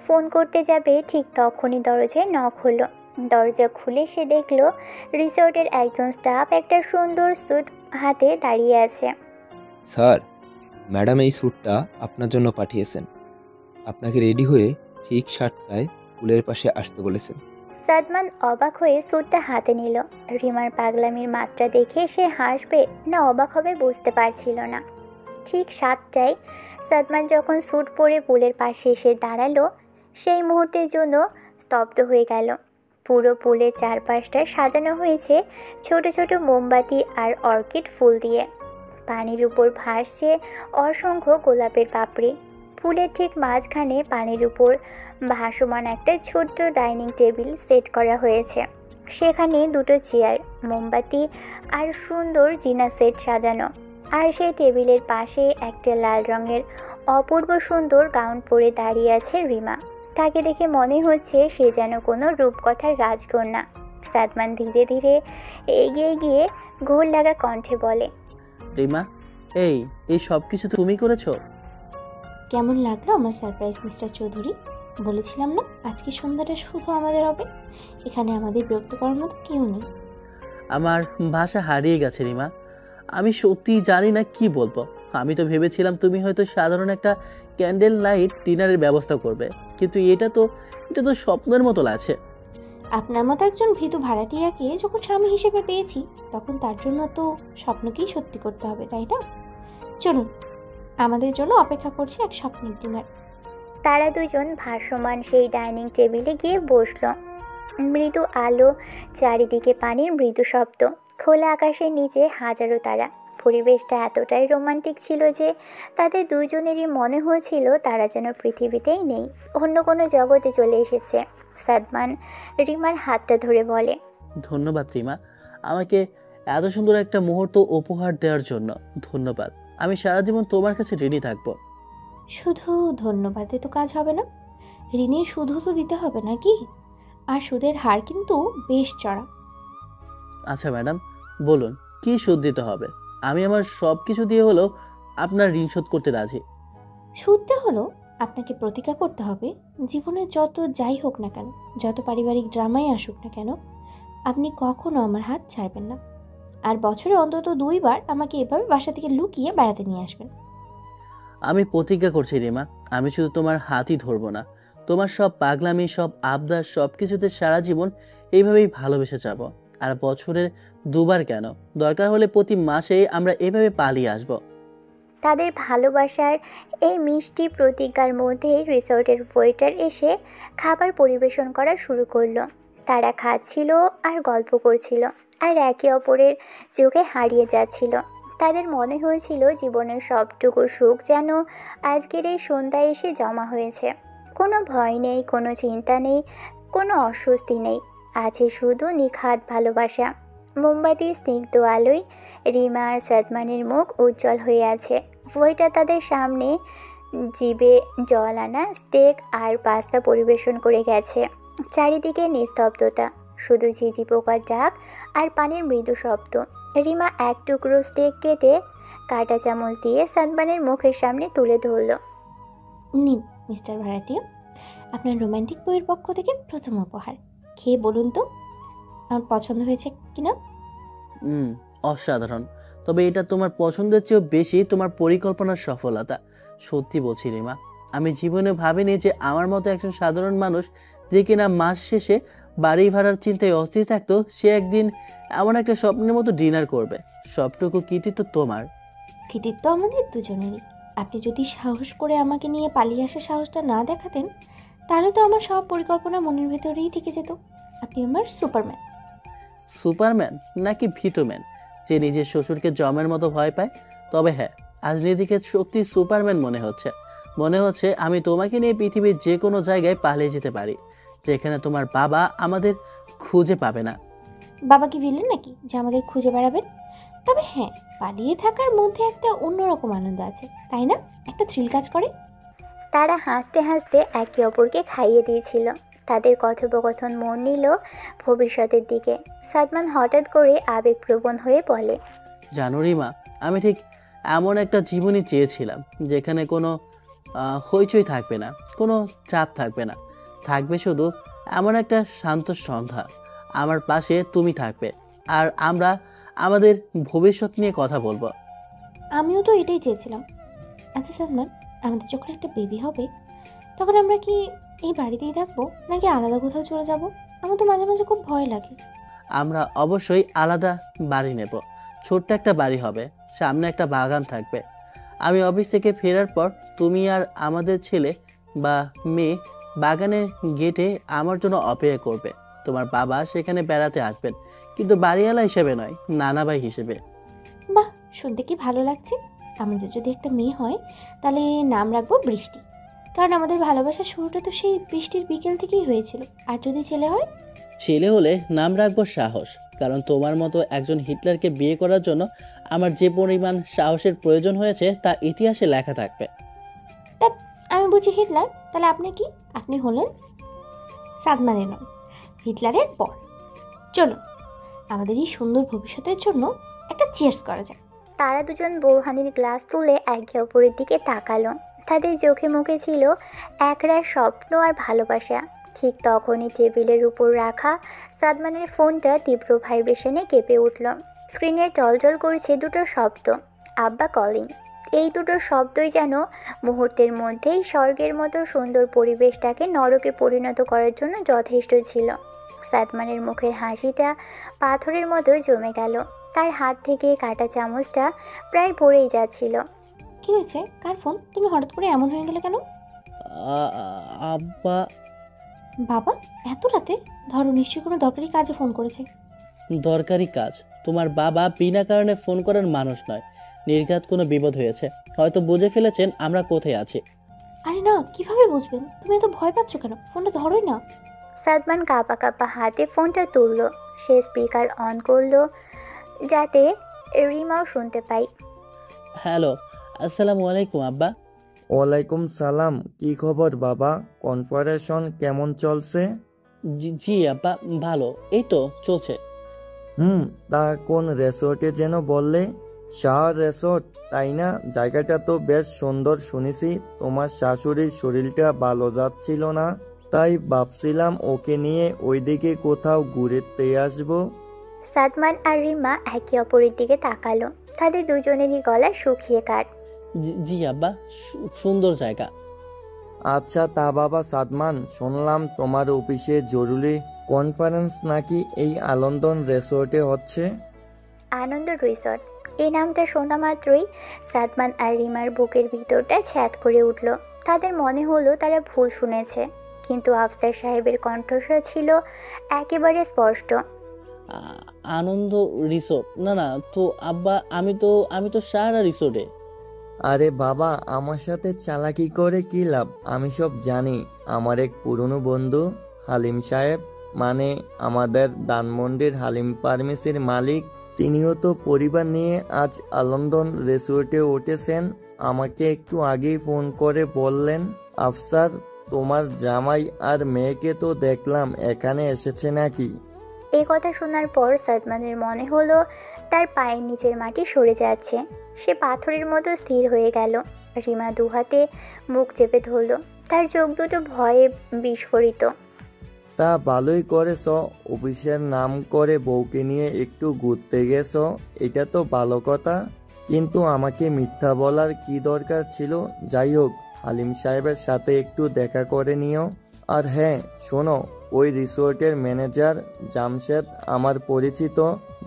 ফোন করতে যাবে, ঠিক তখনই দরজায় নক হলো। দরজা খুলে সে দেখল রিসর্টের একজন স্টাফ একটা সুন্দর স্যুট হাতে দাঁড়িয়ে আছে। স্যার, ম্যাডাম এই স্যুটটা আপনার জন্য পাঠিয়েছেন। আপনাকে রেডি হয়ে ঠিক 7টায় পুলের পাশে আসতে বলেছেন। সাদমান অবাক হয়ে স্যুটটা হাতে নিল। রিমার পাগলামির মাত্রা দেখে সে হাসবে না অবাক হবে বুঝতে পারছিল না। ঠিক 7টায় সাদমান যখন স্যুট পরে পুলের পাশে এসে দাঁড়ালো, সেই মুহূর্তের জন্য স্তব্ধ হয়ে গেল। পুরো পুলের চারপাশটা সাজানো হয়েছে ছোট ছোট মোমবাতি আর অর্কিড ফুল দিয়ে। পানির উপর ভাসছে অসংখ্য গোলাপের পাপড়ি। পুলের ঠিক মাঝখানে পানির উপর ভাসমান একটা ছোট্ট ডাইনিং টেবিল সেট করা হয়েছে। সেখানে দুটো চেয়ার, মোমবাতি আর সুন্দর জিনা সেট সাজানো। আর সেই টেবিলের পাশে একটা লাল রঙের অপূর্ব সুন্দর গাউন পরে দাঁড়িয়ে আছে রিমা। তাকে দেখে মনে হচ্ছে সে যেন কোনো রূপকথার রাজকন্যা। সাদমান ধীরে ধীরে এগিয়ে গিয়ে ঘোর লাগা কণ্ঠে বলে, রিমা, এই সব কিছু তুমি করেছো? কেমন লাগলো আমার সারপ্রাইজ মিস্টার চৌধুরী? বলেছিলাম না আজকে সন্ধ্যাটা শুধু আমাদের হবে। এখানে আমাদের বিরক্ত করার মতো কেউ নেই। আমার ভাষা হারিয়ে গেছে রিমা। আমি সত্যি জানি না কি বলবো। আমি তো ভেবেছিলাম তুমি হয়তো সাধারণ একটা ক্যান্ডেল লাইট ডিনারের ব্যবস্থা করবে, কিন্তু এটা তো স্বপ্নের মতো লাগছে। আপনার মতো একজন ভীতু ভাড়াটিয়াকে যখন স্বামী হিসেবে পেয়েছি, তখন তার জন্য তো স্বপ্নকেই সত্যি করতে হবে, তাই না? চলুন, আমাদের জন্য অপেক্ষা করছে এক স্বপ্নের ডিনার। তারা দুজন ভাসমান সেই ডাইনিং টেবিলে গিয়ে বসল। মৃদু আলো, চারিদিকে পানির মৃদু শব্দ, খোলা আকাশের নিচে হাজারো তারা। পরিবেশটা এতটাই রোমান্টিক ছিল যে তাদের দুজনেরই মনে হয়েছিল তারা যেন পৃথিবীতেই নেই, অন্য কোনো জগতে চলে এসেছে। সাদমান রিমার হাতটা ধরে বলে, ধন্যবাদ রিমা, আমাকে এত সুন্দর একটা মুহূর্ত উপহার দেওয়ার জন্য ধন্যবাদ। আমি সারা জীবন তোমার কাছে ঋণী থাকবো। শুধু ধন্যবাদে তো কাজ হবে না, ঋণের সুদও তো দিতে হবে নাকি? আর সুদের হার কিন্তু বেশ চড়া। আচ্ছা ম্যাডাম, বলুন কি সুদ দিতে হবে? আমি আমার সব কিছু দিয়ে হলেও আপনার ঋণ শোধ করতে রাজি। সুদটা হলো আপনাকে প্রতিজ্ঞা করতে হবে, জীবনে যত যাই হোক না কেন, যত পারিবারিক ড্রামাই আসুক না কেন, আপনি কখনো আমার হাত ছাড়বেন না। আর বছরে অন্তত 2 বার আমাকে এভাবে বাসা থেকে লুকিয়ে বেড়াতে নিয়ে আসবেন। আমি প্রতিজ্ঞা করছি রিমা, আমি শুধু তোমার হাতই ধরবো না, তোমার সব পাগলামি, সব আবদার, সব কিছুতে সারা জীবন এইভাবেই ভালোবেসে যাব। আর বছরের 2 বার কেন, দরকার হলে প্রতি মাসে আমরা এভাবে পালিয়ে আসব। তাদের ভালোবাসার এই মিষ্টি প্রতিজ্ঞার মধ্যেই রিসোর্টের ওয়েটার এসে খাবার পরিবেশন করা শুরু করলো। তারা খাচ্ছিল আর গল্প করছিল, আর একে অপরের চোখে হারিয়ে যাচ্ছিল। তাদের মনে হয়েছিল জীবনের সবটুকু সুখ যেন আজকের এই সন্ধ্যায় এসে জমা হয়েছে। কোনো ভয় নেই, কোনো চিন্তা নেই, কোনো অস্বস্তি নেই, আছে শুধু নিখাদ ভালোবাসা। মোমবাতির স্নিগ্ধ আলোয় রিমা আর সাদমানের মুখ উজ্জ্বল হয়ে আছে। ওয়েটার তাদের সামনে জিভে জল আনা স্টেক আর পাস্তা পরিবেশন করে গেছে। চারিদিকে নিস্তব্ধতা, শুধু ঝিঝি পোকার ডাক আর পানির মৃদু শব্দ। রিমা এক টুকরো স্টেক কেটে কাঁটা চামচ দিয়ে সাদমানের মুখের সামনে তুলে ধরল। নিন মিস্টার ভাড়াটিয়া, আপনার রোমান্টিক বইয়ের পক্ষ থেকে প্রথম উপহার। খেয়ে বলুন তো আমার পছন্দ হয়েছে কিনা। অসাধারণ, তবে এটা তোমার পছন্দের চেয়েও বেশি তোমার পরিকল্পনার সফলতা। সত্যি বলছি রিমা, আমি জীবনে ভাবিনি যে আমার মতো একজন সাধারণ মানুষ, যে কিনা মাস শেষে বাড়ি ভাড়ার চিন্তায় অস্থির থাকতো, সে একদিন এমন একটা স্বপ্নের মতো ডিনার করবে। সবটুকু কৃতিত্ব তোমার। কৃতিত্ব আমাদের দুজনেরই। আপনি যদি সাহস করে আমাকে নিয়ে পালিয়ে আসার সাহসটা না দেখাতেন, তাহলে তো আমার সব পরিকল্পনা মনের ভেতরেই থেকে যেত। আপনি আমার সুপারম্যান। সুপারম্যান নাকি ভিটোম্যান, যে নিজের শ্বশুরকে জমের মতো ভয় পায়? তবে হ্যাঁ, আজ নিজেকে সত্যি সুপারম্যান মনে হচ্ছে আমি তোমাকে নিয়ে পৃথিবীর যে কোনো জায়গায় পালিয়ে যেতে পারি, যেখানে তোমার বাবা আমাদের খুঁজে পাবে না। বাবা কি ভিলেন নাকি যে আমাদের খুঁজে বেড়াবেন? তবে হ্যাঁ, পালিয়ে থাকার মধ্যে একটা অন্যরকম আনন্দ আছে, তাই না? একটা থ্রিল কাজ করে। তারা হাসতে হাসতে একে অপরকে খাইয়ে দিয়েছিল। তাদের কথোপকথন মন নিল ভবিষ্যতের দিকে। সাদমান হঠাৎ করে আবেগপ্রবণ হয়ে বলে, জানো রিমা, আমি ঠিক এমন একটা জীবনই চেয়েছিলাম, যেখানে কোনো হইচই থাকবে না, কোনো চাপ থাকবে না, থাকবে শুধু এমন একটা শান্ত সন্ধ্যা, আমার পাশে তুমি থাকবে, আর আমরা আমাদের ভবিষ্যৎ নিয়ে কথা বলবো। আমিও তো এটাই চেয়েছিলাম। আচ্ছা সাদমান, আমাদের যখন একটা বেবি হবে, তখন আমরা কি এই বাড়িতেই থাকবো নাকি আলাদা কোথাও চলে যাব? আমার তো মাঝে মাঝে খুব ভয় লাগে। আমরা অবশ্যই আলাদা বাড়ি নেব। ছোট্ট একটা বাড়ি হবে, সামনে একটা বাগান থাকবে। আমি অফিস থেকে ফেরার পর তুমি আর আমাদের ছেলে বা মেয়ে বাগানের গেটে আমার জন্য অপেক্ষা করবে। তোমার বাবা সেখানে বেড়াতে আসবেন, কিন্তু বাড়িওয়ালা হিসেবে নয়, নানা ভাই হিসেবে। বাহ, শুনতে কি ভালো লাগছে। আমাদের যদি একটা মেয়ে হয়, তাহলে নাম রাখবো বৃষ্টি, কারণ আমাদের ভালোবাসার শুরুটা তো সেই বৃষ্টির বিকেল থেকেই হয়েছিল। আর যদি ছেলে হয়, ছেলে হলে নাম রাখবো সাহস, কারণ তোমার মতো একজন হিটলারকে বিয়ে করার জন্য আমার যে পরিমাণ সাহসের প্রয়োজন হয়েছে তা ইতিহাসে লেখা থাকবে। তা আমি বুঝি হিটলার, তাহলে আপনি কি? আপনি হলেন সাদমানের নন, হিটলারের পর। চলুন, আমাদের এই সুন্দর ভবিষ্যতের জন্য একটা চিয়ার্স করা যায়। তারা দুজন বৌহানির গ্লাস তুলে একে অপরের দিকে তাকালো। তাদের চোখে মুখে ছিল একরাশ স্বপ্ন আর ভালোবাসা। ঠিক তখনই টেবিলের উপর রাখা সাদমানের ফোনটা তীব্র ভাইব্রেশনে কেঁপে উঠল। স্ক্রিনে টলটল করছে দুটো শব্দ, আব্বা কলিং। এই দুটো শব্দই যেন মুহূর্তের মধ্যেই স্বর্গের মতো সুন্দর পরিবেশটাকে নরকে পরিণত করার জন্য যথেষ্ট ছিল। সাদমানের মুখের হাসিটা পাথরের মতো জমে গেল। তার হাত থেকে কাটা চামচটা প্রায় পড়েই যাচ্ছিল। কি হয়েছে? কার ফোন? তুমি হঠাৎ করে এমন হয়ে গেলে কেন? আব্বা। বাবা? এত রাতে? ধরো, নিশ্চয়ই কোনো দরকারি কাজে ফোন করেছে। দরকারি কাজ? তোমার বাবা বিনা কারণে ফোন করার মানুষ নয়। নির্ঘাত কোনো বিপদ হয়েছে, হয়তো বুঝে ফেলেছেন আমরা কোথায় আছি। আরে না, কিভাবে বুঝবেন? তুমি এত ভয় পাচ্ছ কেন? ফোনটা ধরোই না। সাদমান কাঁপা কাঁপা হাতে ফোনটা তুলল। সে স্পিকার অন করলো যাতে রিমাও শুনতে পাই। হ্যালো, আসসালামু আলাইকুম আব্বা। ওয়ালাইকুম সালাম। কি খবর বাবা? কনফারেশন কেমন চলছে? জি আব্বা, ভালো, এই তো চলছে। তা কোন রিসোর্টে যেন বললে? শাহ রিসোর্ট, তাই না? জায়গাটা তো বেশ সুন্দর শুনেছি। তোমার শাশুড়ির শরীরটা ভালো যাচ্ছিল না, তাই ভাবছিলাম ওকে নিয়ে ওইদিকে কোথাও ঘুরতে আসবো। সাদমান আর রিমা একে অপরের দিকে তাকালো। তাদের দুজনেরই গলা শুকিয়ে কাট। জি আব্বা, সুন্দর জায়গা। আচ্ছা, তা বাবা সাদমান, শুনলাম তোমার অফিসে জরুরি কনফারেন্স নাকি এই আনন্দন রিসোর্টে হচ্ছে? আনন্দ রিসর্ট, এই নামটা শোনা মাত্রই সাদমান আর রিমার বুকের ভিতরটা ছ্যাদ করে উঠল। তাদের মনে হলো তারা ভুল শুনেছে, কিন্তু আফসার সাহেবের কণ্ঠস্বর ছিল একেবারে স্পষ্ট। আনন্দ রিসোর্ট? না না তো আব্বা, আমি তো সারা রিসোর্টে। আরে বাবা, আমার সাথে চালাকি করে কি লাভ? আমি সব জানি। আমার এক পুরনো বন্ধু হালিম সাহেব, মানে আমাদের ধানমন্ডির হালিম ফার্মেসির মালিক, তিনিও তো পরিবার নিয়ে আজ আনন্দন রিসোর্টে উঠেছেন। আমাকে একটু আগেই ফোন করে বললেন, আফসার, তোমার জামাই আর মেয়েকে তো দেখলাম এখানে এসেছে নাকি? এই কথা শোনার পর সাদমানের মনে হলো তার পায়ের নিচের মাটি সরে যাচ্ছে। সে পাথরের মতো স্থির হয়ে গেল। রিমা দুহাতে মুখ চেপে ধরল। তার চোখ দুটো ভয়ে বিস্ফোরিত। তা ভালোই করেছ, অফিসের নাম করে বউকে নিয়ে একটু ঘুরতে গেছ, এটা তো ভালো কথা। কিন্তু আমাকে মিথ্যা বলার কি দরকার ছিল? যাই হোক, হালিম সাহেবের সাথে একটু দেখা করে নিও। আর হ্যাঁ শোনো, ওই রিসোর্টের ম্যানেজার জামশেদ আমার পরিচিত।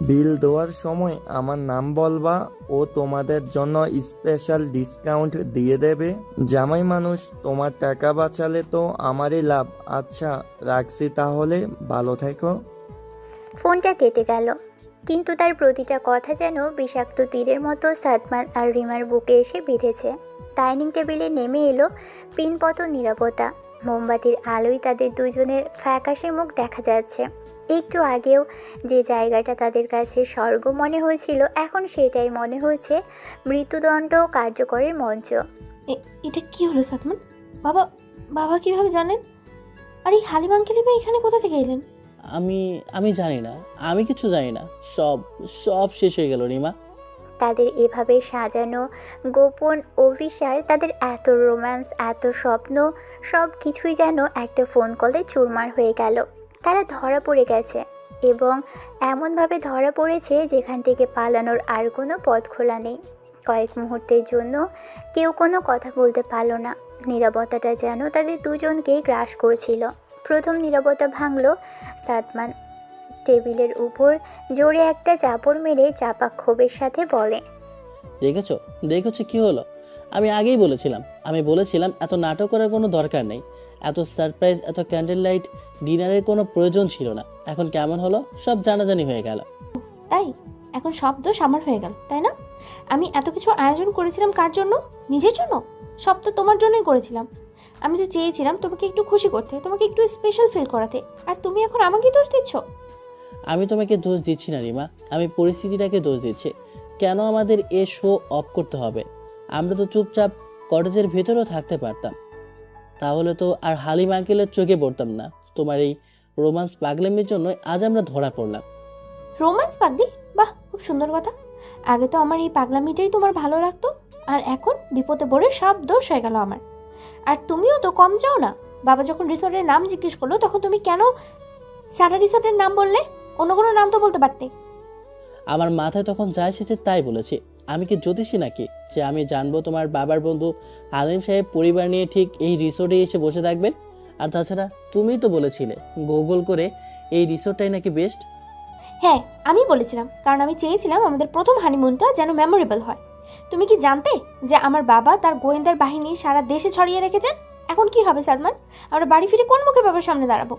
বিল দেওয়ার সময় আমার নাম বলবা, ও তোমাদের জন্য স্পেশাল ডিসকাউন্ট দিয়ে দেবে। জামাই মানুষ, তোমার টাকা বাঁচালে তো আমারই লাভ। আচ্ছা রাখছি তাহলে, ভালো থেকো। ফোনটা কেটে গেল, কিন্তু তার প্রতিটা কথা যেন বিষাক্ত তীরের মতো সাদমান আর রিমার বুকে এসে বিঁধেছে। ডাইনিং টেবিলে নেমে এলো পিনপত নীরবতা। মোমবাতির আলোয় তাদের দুজনের ফ্যাকাশে মুখ দেখা যাচ্ছে। একটু আগেও যে জায়গাটা তাদের কাছে স্বর্গ মনে হয়েছিল, এখন সেটাই মনে হচ্ছে মৃত্যুদণ্ড কার্যকরের মঞ্চ। এটা কি হলো সাদমান? বাবা, বাবা কিভাবে জানেন? আর এই হালিম আঙ্কেলই বা এখানে কোথা থেকে এলেন? আমি জানি না, আমি কিছু জানি না। সব শেষ হয়ে গেল রিমা। তাদের এভাবে সাজানো গোপন অভিসার, তাদের এত রোম্যান্স, এত স্বপ্ন, সব কিছুই যেন একটা ফোন কলে চুরমার হয়ে গেল। তারা ধরা পড়ে গেছে, এবং এমনভাবে ধরা পড়েছে যেখান থেকে পালানোর আর কোনো পথ খোলা নেই। কয়েক মুহূর্তের জন্য কেউ কোনো কথা বলতে পারল না। নীরবতাটা যেন তাদের দুজনকেই গ্রাস করছিল। প্রথম নীরবতা ভাঙল সাদমান টেবিলের উপর জোরে একটা চাপড় মেরে চাপা ক্ষোভের সাথে বলে, দেখেছো কি হলো? আমি আগেই বলেছিলাম এত নাটক করার কোনো দরকার নেই। এত সারপ্রাইজ, এত ক্যান্ডেল লাইট ডিনারের কোনো প্রয়োজন ছিল না। এখন কেমন হলো? সব জানাজানি হয়ে গেল। তাই এখন সব দোষ আমার হয়ে গেল, তাই না? আমি এত কিছু আয়োজন করেছিলাম কার জন্য? নিজের জন্য? সব তো তোমার জন্যই করেছিলাম। আমি তো চেয়েছিলাম তোমাকে একটু খুশি করতে, তোমাকে একটু স্পেশাল ফিল করাতে, আর তুমি এখন আমাকে দোষ দিচ্ছ। আমি তোমাকে দোষ দিচ্ছি না রিমা, আমি পরিস্থিতিটাকে দোষ দিচ্ছি। কেন আমাদের এ শো অফ করতে হবে? আমরা তো চুপচাপ কটেজের ভেতরেও থাকতে পারতাম। তাহলে তো আর হালিম আঙ্কেলের চোখে পড়তাম না। তোমার এই রোমান্স পাগলামির জন্য আজ আমরা ধরা পড়লাম। রোমান্স পাগলি? বাহ, খুব সুন্দর কথা। আগে তো আমার এই পাগলামিটাই তোমার ভালো লাগতো, আর এখন বিপদে পড়ে সব দোষ হয়ে গেল আমার। আর তুমিও তো কম যাও না। বাবা যখন রিসোর্টের নাম জিজ্ঞেস করলো, তখন তুমি কেন সারা রিসোর্টের নাম বললে? অন্য কোনো নাম তো বলতে পারতে। আমার মাথায় তখন যা এসেছে তাই বলেছি। আমি কি জ্যোতিষী নাকি যে আমি জানবো তোমার বাবার বন্ধু আলিম সাহেব পরিবার নিয়ে ঠিক এই রিসোর্টে এসে বসে থাকবেন? আর তাছাড়া তুমিই তো বলেছিলে গুগল করে এই রিসোর্টটাই নাকি বেস্ট। হ্যাঁ, আমি বলেছিলাম, কারণ আমি চেয়েছিলাম আমাদের প্রথম হানিমুনটা যেন মেমোরেবল হয়। তুমি কি জানতে যে আমার বাবা তার গোয়েন্দার বাহিনী সারা দেশে ছড়িয়ে রেখেছেন? এখন কি হবে সালমান? আমরা বাড়ি ফিরে কোন মুখে বাবার সামনে দাঁড়াবো?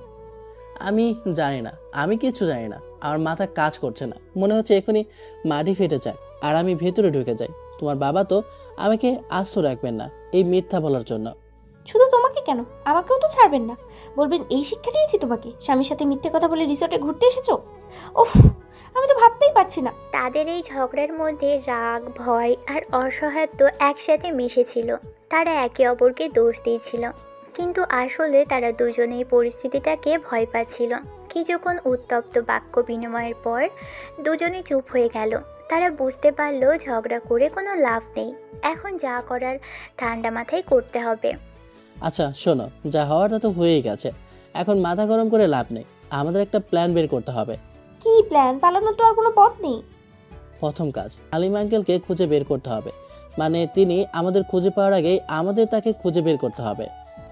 আমি জানি না, আমি কিছু জানি না। আমার মাথা কাজ করছে না, মনে হচ্ছে এখনই মাটি ফেটে যায় আর আমি ভেতরে ঢুকে যাই। তোমার বাবা তো আমাকে আস্ত রাখবেন না এই মিথ্যা বলার জন্য। শুধু তোমাকে কেন, আমাকেও তো ছাড়বেন না। বলবেন এই শিক্ষা দিয়েছি তোমাকে, স্বামীর সাথে মিথ্যে কথা বলে রিসোর্টে ঘুরতে এসেছো? উফ, আমি তো ভাবতেই পারছি না। তাদের এই ঝগড়ার মধ্যে রাগ, ভয় আর অসহায়ত্ব একসাথে মিশেছিল। তারা একে অপরকে দোষ দিয়েছিল, কিন্তু আসলে তারা দুজনেই পরিস্থিতিটাকে ভয় পাচ্ছিল। কিছুক্ষণ উত্তপ্ত বাক্য বিনিময়ের পর দুজনে চুপ হয়ে গেল। তারা বুঝতে পারল ঝগড়া করে কোনো লাভ নেই, এখন যা করার ঠান্ডা মাথায় করতে হবে। আচ্ছা শোনো, যা হওয়ার তা তো হয়েই গেছে, এখন মাথা গরম করে লাভ নেই। আমাদের একটা প্ল্যান বের করতে হবে। কি প্ল্যান? পালানোর তো আর কোনো পথ নেই। প্রথম কাজ, আলিম আঙ্কেলকে খুঁজে বের করতে হবে। মানে তিনি আমাদের খুঁজে পাওয়ার আগেই আমাদের তাকে খুঁজে বের করতে হবে।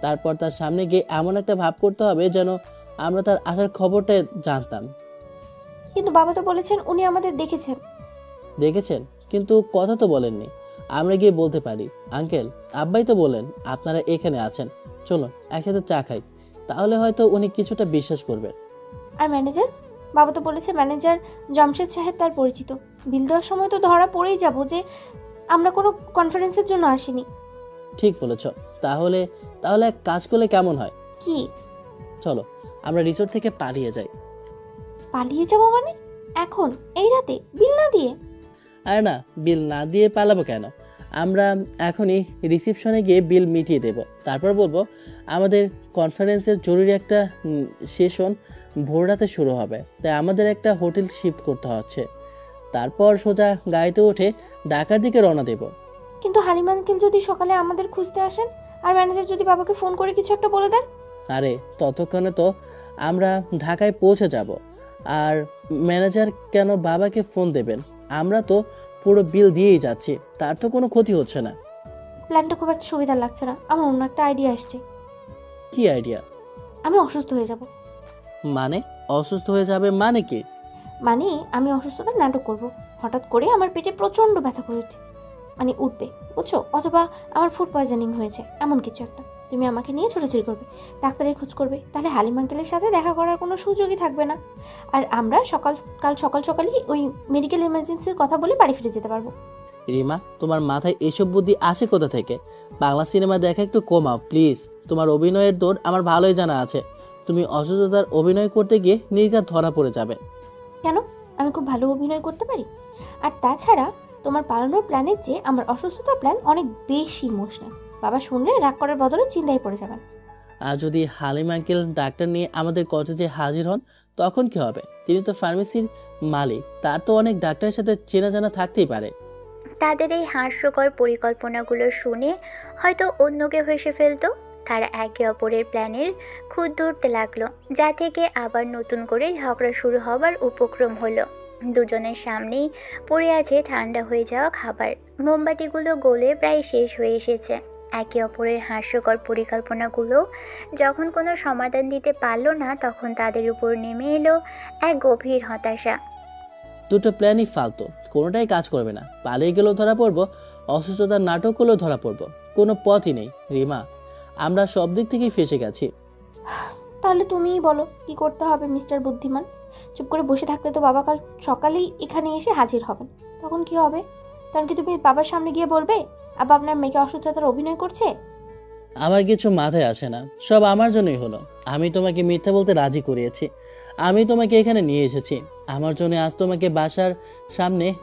তারপর তার সামনে গিয়ে এমন একটা ভাব করতে হবে যেন আমরা তার আসার খবরটা জানতাম। কিন্তু বাবা তো বলেছেন উনি আমাদের দেখেছেন। দেখেছেন, কিন্তু কথা তো বলেননি। আমরা গিয়ে বলতে পারি, আঙ্কেল আব্বাই তো বলেন আপনারা এখানে আছেন, চলুন একসাথে চা খাই। তাহলে হয়তো উনি কিছুটা বিশ্বাস করবেন। আর ম্যানেজার? বাবা তো বলেছে ম্যানেজার জামশেদ সাহেব তার পরিচিত। বিল দেওয়ার সময় তো ধরা পড়েই যাব যে আমরা কোনো কনফারেন্সের জন্য আসিনি। ঠিক বলেছ। তাহলে তাহলে এক কাজ করলে কেমন হয়? কি? চলো আমরা রিসোর্ট থেকে পালিয়ে যাই। পালিয়ে যাব মানে? এখন এই রাতে বিল না দিয়ে? আর না, বিল না দিয়ে পালাবো কেন? আমরা এখনই রিসিপশনে গিয়ে বিল মিটিয়ে দেব। তারপর বলবো আমাদের কনফারেন্সের জরুরি একটা সেশন ভোর রাতে শুরু হবে, তাই আমাদের একটা হোটেল শিফট করতে হচ্ছে। তারপর সোজা গাড়িতে উঠে ঢাকার দিকে রওনা দেব। কিন্তু হালিম আঙ্কেল যদি সকালে আমাদের খুঁজতে আসেন আর ম্যানেজার যদি বাবাকে ফোন করে কিছু একটা বলে দেন? আরে ততক্ষণে তো আমরা ঢাকায় পৌঁছে যাব। আর ম্যানেজার কেন বাবাকে ফোন দেবেন? আমরা তো পুরো বিল দিয়েই যাচ্ছি, তার তো কোনো ক্ষতি হচ্ছে না। প্ল্যানটা খুব একটা সুবিধার লাগছে না। আমার অন্য একটা আইডিয়া আসছে। কি আইডিয়া? আমি অসুস্থ হয়ে যাব। মানে অসুস্থ হয়ে যাবে মানে কি? মানে আমি অসুস্থতার নাটক করব। হঠাৎ করে আমার পেটে প্রচণ্ড ব্যথা করে উঠবে, বুঝছো? অথবা আমার ফুড পয়জনিং হয়েছে, এমন কিছু একটা। তুমি আমাকে নিয়ে ছোটাছুটি করবে, ডাক্তারের খোঁজ করবে। তাহলে হালিম আঙ্কেলের সাথে দেখা করার কোনো সুযোগই থাকবে না। আর আমরা কাল সকাল সকালই ওই মেডিকেল ইমার্জেন্সির কথা বলে বাড়ি ফিরে যেতে পারবো। রিমা, তোমার মাথায় এসব বুদ্ধি আসে কোথা থেকে? বাংলা সিনেমা দেখা একটু কমাও প্লিজ। তোমার অভিনয়ের দৌড় আমার ভালোই জানা আছে। তুমি অসুস্থতার অভিনয় করতে গিয়ে নির্ঘাত ধরা পড়ে যাবে। কেন? আমি খুব ভালো অভিনয় করতে পারি। আর তাছাড়া তোমার পালানোর প্ল্যানের চেয়ে আমার অসুস্থতার প্ল্যান অনেক বেশি ইমোশনাল। বাবা শুনলে রাগ করার বদলে চিন্তায় পড়ে যাবেন। আর যদি হালিম আঙ্কেল ডাক্তার নিয়ে আমাদের কলেজে হাজির হন তখন কি হবে? তিনি তো ফার্মেসির মালিক, তার তো অনেক ডাক্তারের সাথে চেনা জানা থাকতেই পারে। তাদের এই হাস্যকর পরিকল্পনাগুলো শুনে হয়তো অন্য কেউ হেসে ফেলতো। তারা একে অপরের প্ল্যানের খুঁত ধরতে লাগলো, যা থেকে আবার নতুন করে ঝগড়া শুরু হবার উপক্রম হলো। দুজনের সামনেই পড়ে আছে ঠান্ডা হয়ে যাওয়া খাবার। মোমবাতিগুলো গলে প্রায় শেষ হয়ে এসেছে। একে অপরের হাস্যকর পরিকল্পনাগুলো যখন কোনো সমাধান দিতে পারলো না, তখন তাদের উপর নেমে এলো এক গভীর হতাশা। দুটো প্ল্যানই ফালতু, কোনোটাই কাজ করবে না। পালিয়ে গেলেও ধরা পড়বো, অসুস্থতার নাটক করলেও ধরা পড়বো, কোনো পথই নেই। রিমা, আমরা সব দিক থেকেই ফেসে গেছি। তাহলে তুমিই বলো কি করতে হবে মিস্টার বুদ্ধিমান। চুপ করে বসে থাকলে তো বাবা কাল সকালেই এখানে এসে হাজির হবেন। তখন কি হবে? তখন কি তুমি বাবার সামনে গিয়ে বলবে আবার আপনার মেয়েকে অসুস্থতার অভিনয় করছে? আমার কিছু মাথায় আসে না, সব আমার জন্যই হলো। আমি তোমাকে মিথ্যা বলতে রাজি করিয়েছি, আমি তোমাকে এখানে নিয়ে এসেছি। আমার জন্য আজ তোমাকে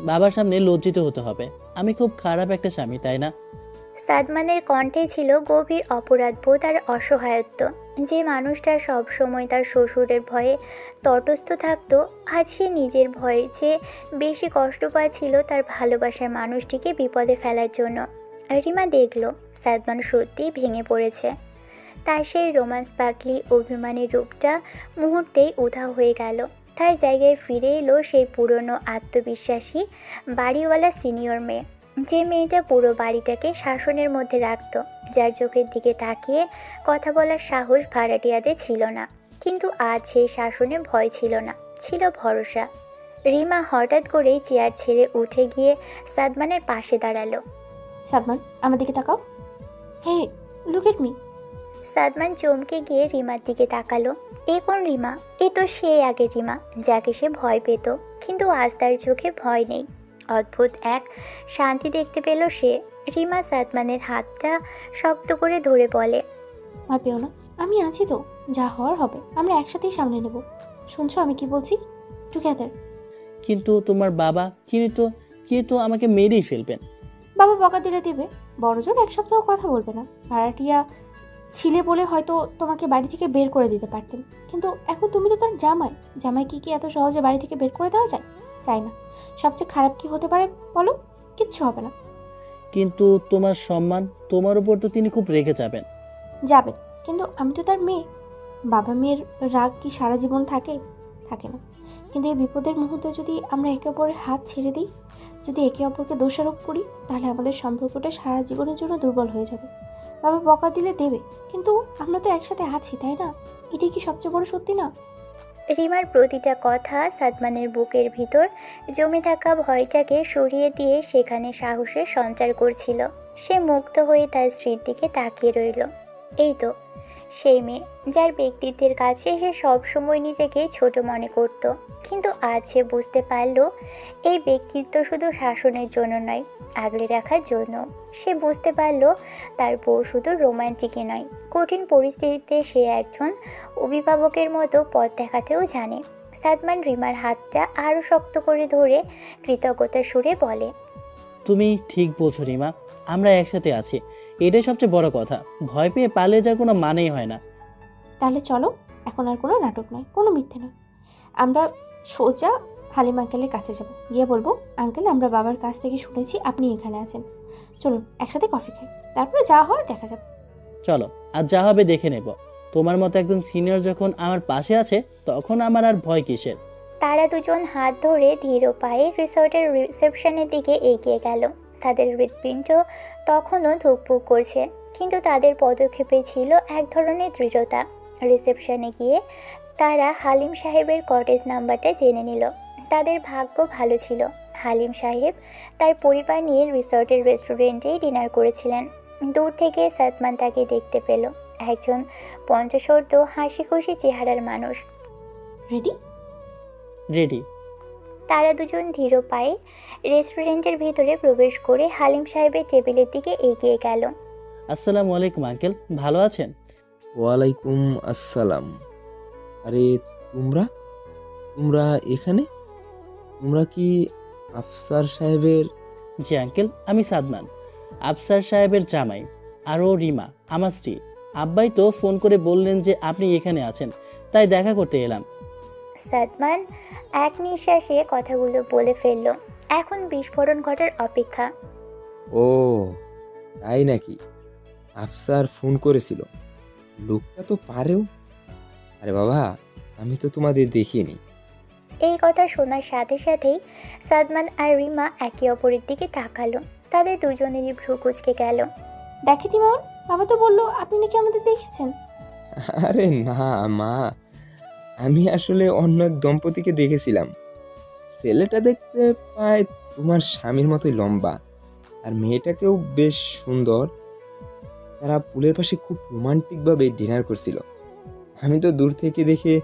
বাবার সামনে লজ্জিত হতে হবে। আমি খুব খারাপ একটা স্বামী, তাই না? সাদমানের কণ্ঠে ছিল গভীর অপরাধবোধ আর অসহায়ত্ব। যে মানুষটা সব সময় তার শ্বশুরের ভয়ে তটস্থ থাকতো, আজ সে নিজের ভয়ের চেয়ে বেশি কষ্ট পাচ্ছিল তার ভালোবাসার মানুষটিকে বিপদে ফেলার জন্য। রিমা দেখল সাদমান সত্যিই ভেঙে পড়েছে। তার সেই রোমান্স পাগলি অভিমানী রূপটা মুহূর্তেই উধাও হয়ে গেল। মিথ্যার জায়গায় ফিরে এলো সেই পুরনো আত্মবিশ্বাসী বাড়িওয়ালা সিনিয়র মেয়ে, যে মেয়েটা পুরো বাড়িটাকে শাসনের মধ্যে রাখত, যার চোখের দিকে তাকিয়ে কথা বলার সাহস ভাড়াটিয়াদের ছিল না। কিন্তু আজ সেই শাসনে ভয় ছিল না, ছিল ভরসা। রিমা হঠাৎ করেই চেয়ার ছেড়ে উঠে গিয়ে সাদমানের পাশে দাঁড়ালো। সাদমান, আমার দিকে তাকাও। হে, লুক এট মি। সাদমান চমকে গিয়ে রিমার দিকে তাকালো। এ কোন রিমা? এ তো সেই আগের রিমা, যাকে সে ভয় পেত। কিন্তু আজ তার চোখে ভয় নেই, অদ্ভুত এক শান্তি দেখতে পেল সে। রিমা সাদমানের হাতটা শক্ত করে ধরে বলে, ভয় পেও না, আমি আছি তো, যা হওয়ার হবে আমরা একসাথেই সামনে নেব। শুনছো আমি কি বলছি? টুগেদার। কিন্তু তোমার বাবা কিন্তু আমাকে মেরেই ফেলবেন। বাবা বকা দিলে দেবে, বড়জোর 1 সপ্তাহ কথা বলবে না। ভাড়াটিয়া ছিলে বলে হয়তো তোমাকে বাড়ি থেকে বের করে দিতে পারতেন, কিন্তু এখন তুমি তো তার জামাই। জামাইকে কি এত সহজে বাড়ি থেকে বের করে দেওয়া যায়? চাই না। সবচেয়ে খারাপ কি হতে পারে বলো? কিচ্ছু হবে না। কিন্তু তোমার সম্মান, তোমার উপর তো তিনি খুব রেগে যাবেন। যাবেন, কিন্তু আমি তো তার মেয়ে। বাবা মেয়ের রাগ কি সারা জীবন থাকে? থাকে না। কিন্তু এই বিপদের মুহূর্তে যদি আমরা একে অপরের হাত ছেড়ে দিই, যদি একে অপরকে দোষারোপ করি, তাহলে আমাদের সম্পর্কটা সারা জীবনের জন্য দুর্বল হয়ে যাবে। বাবা বকা দিলে দেবে, কিন্তু আমরা তো একসাথে আছি, তাই না? এটাই কি সবচেয়ে বড় সত্যি না? রিমার প্রতিটা কথা সাদমানের বুকের ভিতর জমে থাকা ভয়টাকে সরিয়ে দিয়ে সেখানে সাহসের সঞ্চার করছিল। সে মুগ্ধ হয়ে তার স্ত্রীর দিকে তাকিয়ে রইল। এই তো সেই মেয়ে, যার ব্যক্তিত্বের কাছে সে সবসময় নিজেকে ছোট মনে করত। কিন্তু আজ সে বুঝতে পারল, এই ব্যক্তিত্ব শুধু শাসনের জন্য নয়, আগলে রাখার জন্য। সে বুঝতে পারল তার বউ শুধু রোমান্টিকই নয়, কঠিন পরিস্থিতিতে সে একজন অভিভাবকের মতো পথ দেখাতেও জানে। সাদমান রিমার হাতটা আরও শক্ত করে ধরে কৃতজ্ঞতার সুরে বলে, তুমি ঠিক বলছো রিমা, আমরা একসাথে আছি, এটাই সবচেয়ে বড় কথা। ভয় পেয়ে পালিয়ে যাওয়ার কোনো মানেই হয় না। তাহলে চলো, এখন আর কোনো নাটক নয়, কোনো মিথ্যে নয়। আমরা সোজা হালিম আঙ্কেলের কাছে যাব, গিয়ে বলবো, আঙ্কেল আমরা বাবার কাছ থেকে শুনেছি আপনি এখানে আছেন, চলুন একসাথে কফি খাই, তারপরে যা হওয়ার দেখা যাবে। চলো, আর যা হবে দেখে নেব। তোমার মতো একজন সিনিয়র যখন আমার পাশে আছে, তখন আমার আর ভয় কিসের। তারা দুজন হাত ধরে ধীর পায়ে রিসর্টের রিসেপশনের দিকে এগিয়ে গেল। তাদের হৃৎপিণ্ড তখনও ধুকপুক করছে, কিন্তু তাদের পদক্ষেপে ছিল এক ধরনের দৃঢ়তা। রিসেপশনে গিয়ে তারা হালিম সাহেবের কটেজ নাম্বারটা জেনে নিল। তাদের ভাগ্য ভালো ছিল, হালিম সাহেব তার পরিবার নিয়ে রিসর্টের রেস্টুরেন্টেই ডিনার করেছিলেন। দূর থেকে সাদমান তাকে দেখতে পেল, একজন পঞ্চশর্ত হাসি খুশি চেহারার মানুষ। রেডি? রেডি। তারা দুজন ধীর পায়ে রেস্টুরেন্টের ভিতরে প্রবেশ করে হালিম সাহেবের টেবিলের দিকে এগিয়ে গেল। আসসালামু আলাইকুম আঙ্কেল, ভালো আছেন? ওয়ালাইকুম আসসালাম। আরে তোমরা তোমরা এখানে? তোমরা কি আফসার সাহেবের? জি আঙ্কেল, আমি সাদমান, আফসার সাহেবের জামাই। আর ও রিমা, আমার স্ত্রী। আব্বাই তো ফোন করে বললেন যে আপনি এখানে আছেন, তাই দেখা করতে এলাম। সাদমান এক নিঃশ্বাসে কথাগুলো বলে ফেলল। এখন বিস্ফোরণ ঘটার অপেক্ষা। ও তাই নাকি? আফসার ফোন করেছিল? লোকটা তো পারেও। আরে বাবা, আমি তো তোমাদের দেখিনি। এই কথা শোনার সাথে সাথেই সাদমান আর রিমা একে অপরের দিকে তাকালো। তাদের দুজনেরই ভ্রু কুঁচকে গেল। দেখেনি মামন, বাবা তো বললো আপনি নাকি আমাদের দেখেছেন। আরে না মা, আমি আসলে অন্য এক দম্পতিকে দেখেছিলাম। ছেলেটা দেখতে প্রায় তোমার স্বামীর মতোই লম্বা, আর মেয়েটাকেও বেশ সুন্দর। তারা পুলের পাশে খুব রোমান্টিকভাবে ডিনার করছিল। আমি তো দূর থেকে দেখে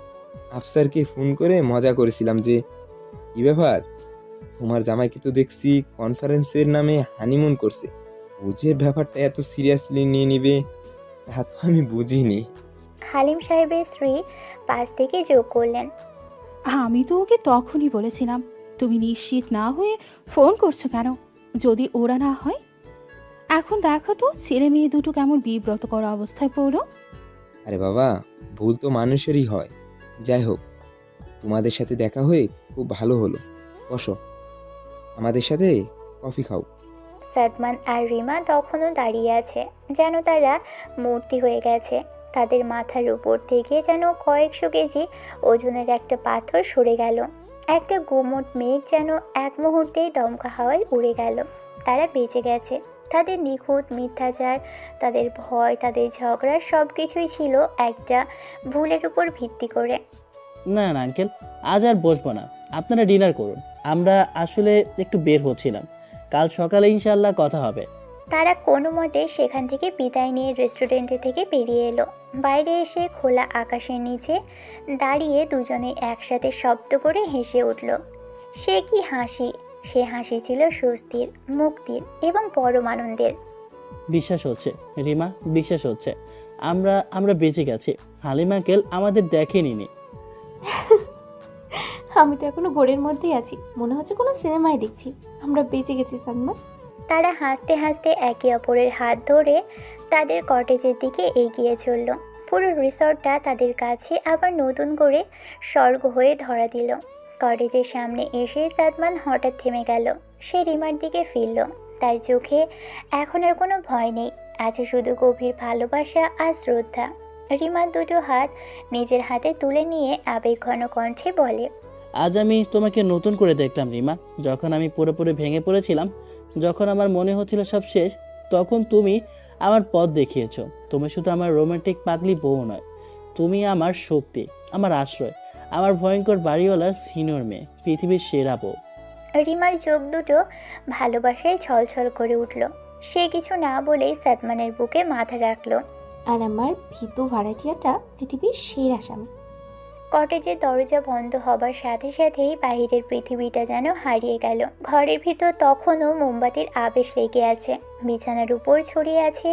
আফসারকে ফোন করে মজা করেছিলাম যে, কি ব্যাপার, তোমার জামাইকে তো দেখছি কনফারেন্সের নামে হানিমুন করছে। ও যে ব্যাপারটা এত সিরিয়াসলি নিয়ে নিবে তা তো আমি বুঝিনি। হালিম সাহেবের স্ত্রী পাশ থেকে যোগ করলেন, আমি তো ওকে তখনই বলেছিলাম, তুমি নিশ্চিত না হয়ে ফোন করছো কেন? যদি ওরা না হয়? এখন দেখো তো ছেলে মেয়ে দুটো কেমন বিব্রত করা অবস্থায় পড়লো। আরে বাবা, ভুল তো মানুষেরই হয়। যাই হোক, তোমাদের সাথে দেখা হয়ে খুব ভালো হলো। বসো, আমাদের সাথে কফি খাও। সাদমান আর রিমা তখনও দাঁড়িয়ে আছে, যেন তারা মূর্তি হয়ে গেছে। তাদের মাথার উপর থেকে যেন কয়েকশো কেজি ওজনের একটা পাথর সরে গেল। একটা গুমোট মেঘ যেন এক মুহূর্তেই দমকা হাওয়ায় উড়ে গেল। তারা বেঁচে গেছে। তাদের নিখুঁত মিথ্যাচার, তাদের ভয়, তাদের ঝগড়া সব কিছুই ছিল একটা ভুলের উপর ভিত্তি করে। না না আঙ্কেল, আজ আর বসবো না, আপনারা ডিনার করুন। আমরা আসলে একটু বের হচ্ছিলাম, কাল সকালে ইনশাল্লাহ কথা হবে। তারা কোনো মতে সেখান থেকে বিদায় নিয়ে রেস্টুরেন্টে থেকে বেরিয়ে এলো। বাইরে এসে খোলা আকাশের নিচে দাঁড়িয়ে দুজনে একসাথে শব্দ করে হেসে উঠল। সে কি হাসি! সে হাসি ছিল স্বস্তির, মুক্তির এবং পরম আনন্দের। বিশ্বাস হচ্ছে রিমা, বিশ্বাস হচ্ছে আমরা আমরা বেঁচে গেছি। হালিম আঙ্কেল আমাদের দেখেনি। আমি তো এখনো ঘোরের মধ্যেই আছি, মনে হচ্ছে কোনো সিনেমায় দেখছি। আমরা বেঁচে গেছি সাদমান। তারা হাসতে হাসতে একে অপরের হাত ধরে তাদের কটেজের দিকে এগিয়ে চলল। পুরো রিসর্টটা তাদের কাছে আবার নতুন করে স্বর্গ হয়ে ধরা দিল। কটেজের সামনে এসে সাদমান হঠাৎ থেমে গেল। সে রিমার দিকে ফিরল। তার চোখে এখন আর কোনো ভয় নেই, আছে শুধু গভীর ভালোবাসা আর শ্রদ্ধা। রিমার দুটো হাত নিজের হাতে তুলে নিয়ে আবেগঘন কণ্ঠে বলে, আজ আমি তোমাকে নতুন করে দেখলাম রিমা। যখন আমি পুরোপুরি ভেঙে পড়েছিলাম, যখন আমার মনে হচ্ছিল সব শেষ, তখন তুমি আমার পথ দেখিয়েছো। তুমি শুধু আমার রোমান্টিক পাগলি বউ নয়, তুমি আমার শক্তি, আমার আশ্রয়, আমার ভয়ঙ্কর বাড়িওয়ালার সিনিয়র মেয়ে, পৃথিবীর সেরা বউ। রিমার চোখ দুটো ভালোবাসায় ছলছল করে উঠল। সে কিছু না বলেই সাদমানের বুকে মাথা রাখল। আর আমার ভীতু ভাড়াটিয়াটা পৃথিবীর সেরা স্বামী। কটেজের দরজা বন্ধ হবার সাথে সাথেই বাহিরের পৃথিবীটা যেন হারিয়ে গেল। ঘরের ভিতর তখনও মোমবাতির আবেশ লেগে আছে। বিছানার উপর ছড়িয়ে আছে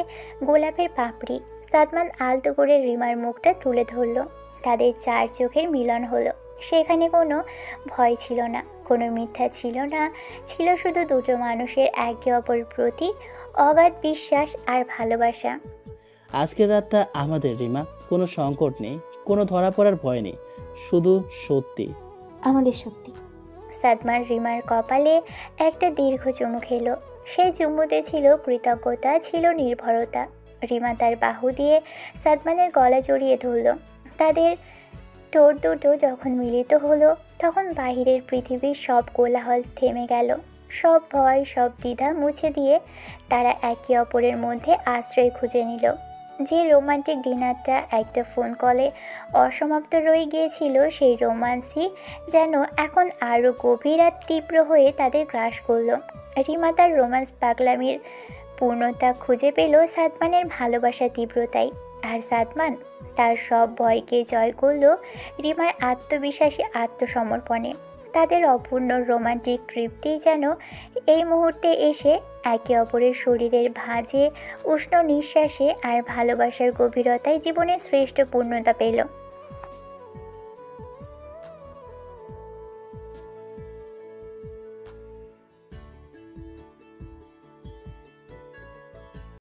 গোলাপের পাপড়ি। সাদমান আলতো করে রিমার মুখটা তুলে ধরল। তাদের চার চোখের মিলন হলো। সেখানে কোনো ভয় ছিল না, কোনো মিথ্যা ছিল না, ছিল শুধু দুটো মানুষের একে অপরের প্রতি অগাধ বিশ্বাস আর ভালোবাসা। আজকের রাতটা আমাদের রিমা, কোনো সংকট নেই, কোনো ধরা পড়ার ভয় নেই, শুধু সত্যি, আমাদের সত্যি। সাদমান রিমার কপালে একটা দীর্ঘ চুমু খেলো। সেই চুমুতে ছিল কৃতজ্ঞতা, ছিল নির্ভরতা। রিমা তার বাহু দিয়ে সাদমানের গলা জড়িয়ে ধরল। তাদের ঠোঁট দুটো যখন মিলিত হলো, তখন বাহিরের পৃথিবীর সব কোলাহল থেমে গেল। সব ভয়, সব দ্বিধা মুছে দিয়ে তারা একে অপরের মধ্যে আশ্রয় খুঁজে নিল। যে রোমান্টিক ডিনারটা একটা ফোন কলে অসমাপ্ত রয়ে গিয়েছিল, সেই রোমান্সই যেন এখন আরও গভীর আর তীব্র হয়ে তাদের গ্রাস করলো। রিমা তার রোমান্স পাগলামির পূর্ণতা খুঁজে পেল সাদমানের ভালোবাসার তীব্রতায়। আর সাদমান তার সব ভয়কে জয় করল রিমার আত্মবিশ্বাসী আত্মসমর্পণে। তাদের অপূর্ণ রোমান্টিক ট্রিপটি যেন এই মুহূর্তে এসে একে অপরের শরীরের ভাঁজে, উষ্ণ নিঃশ্বাসে আর ভালোবাসার গভীরতায় জীবনের শ্রেষ্ঠ পূর্ণতা পেল।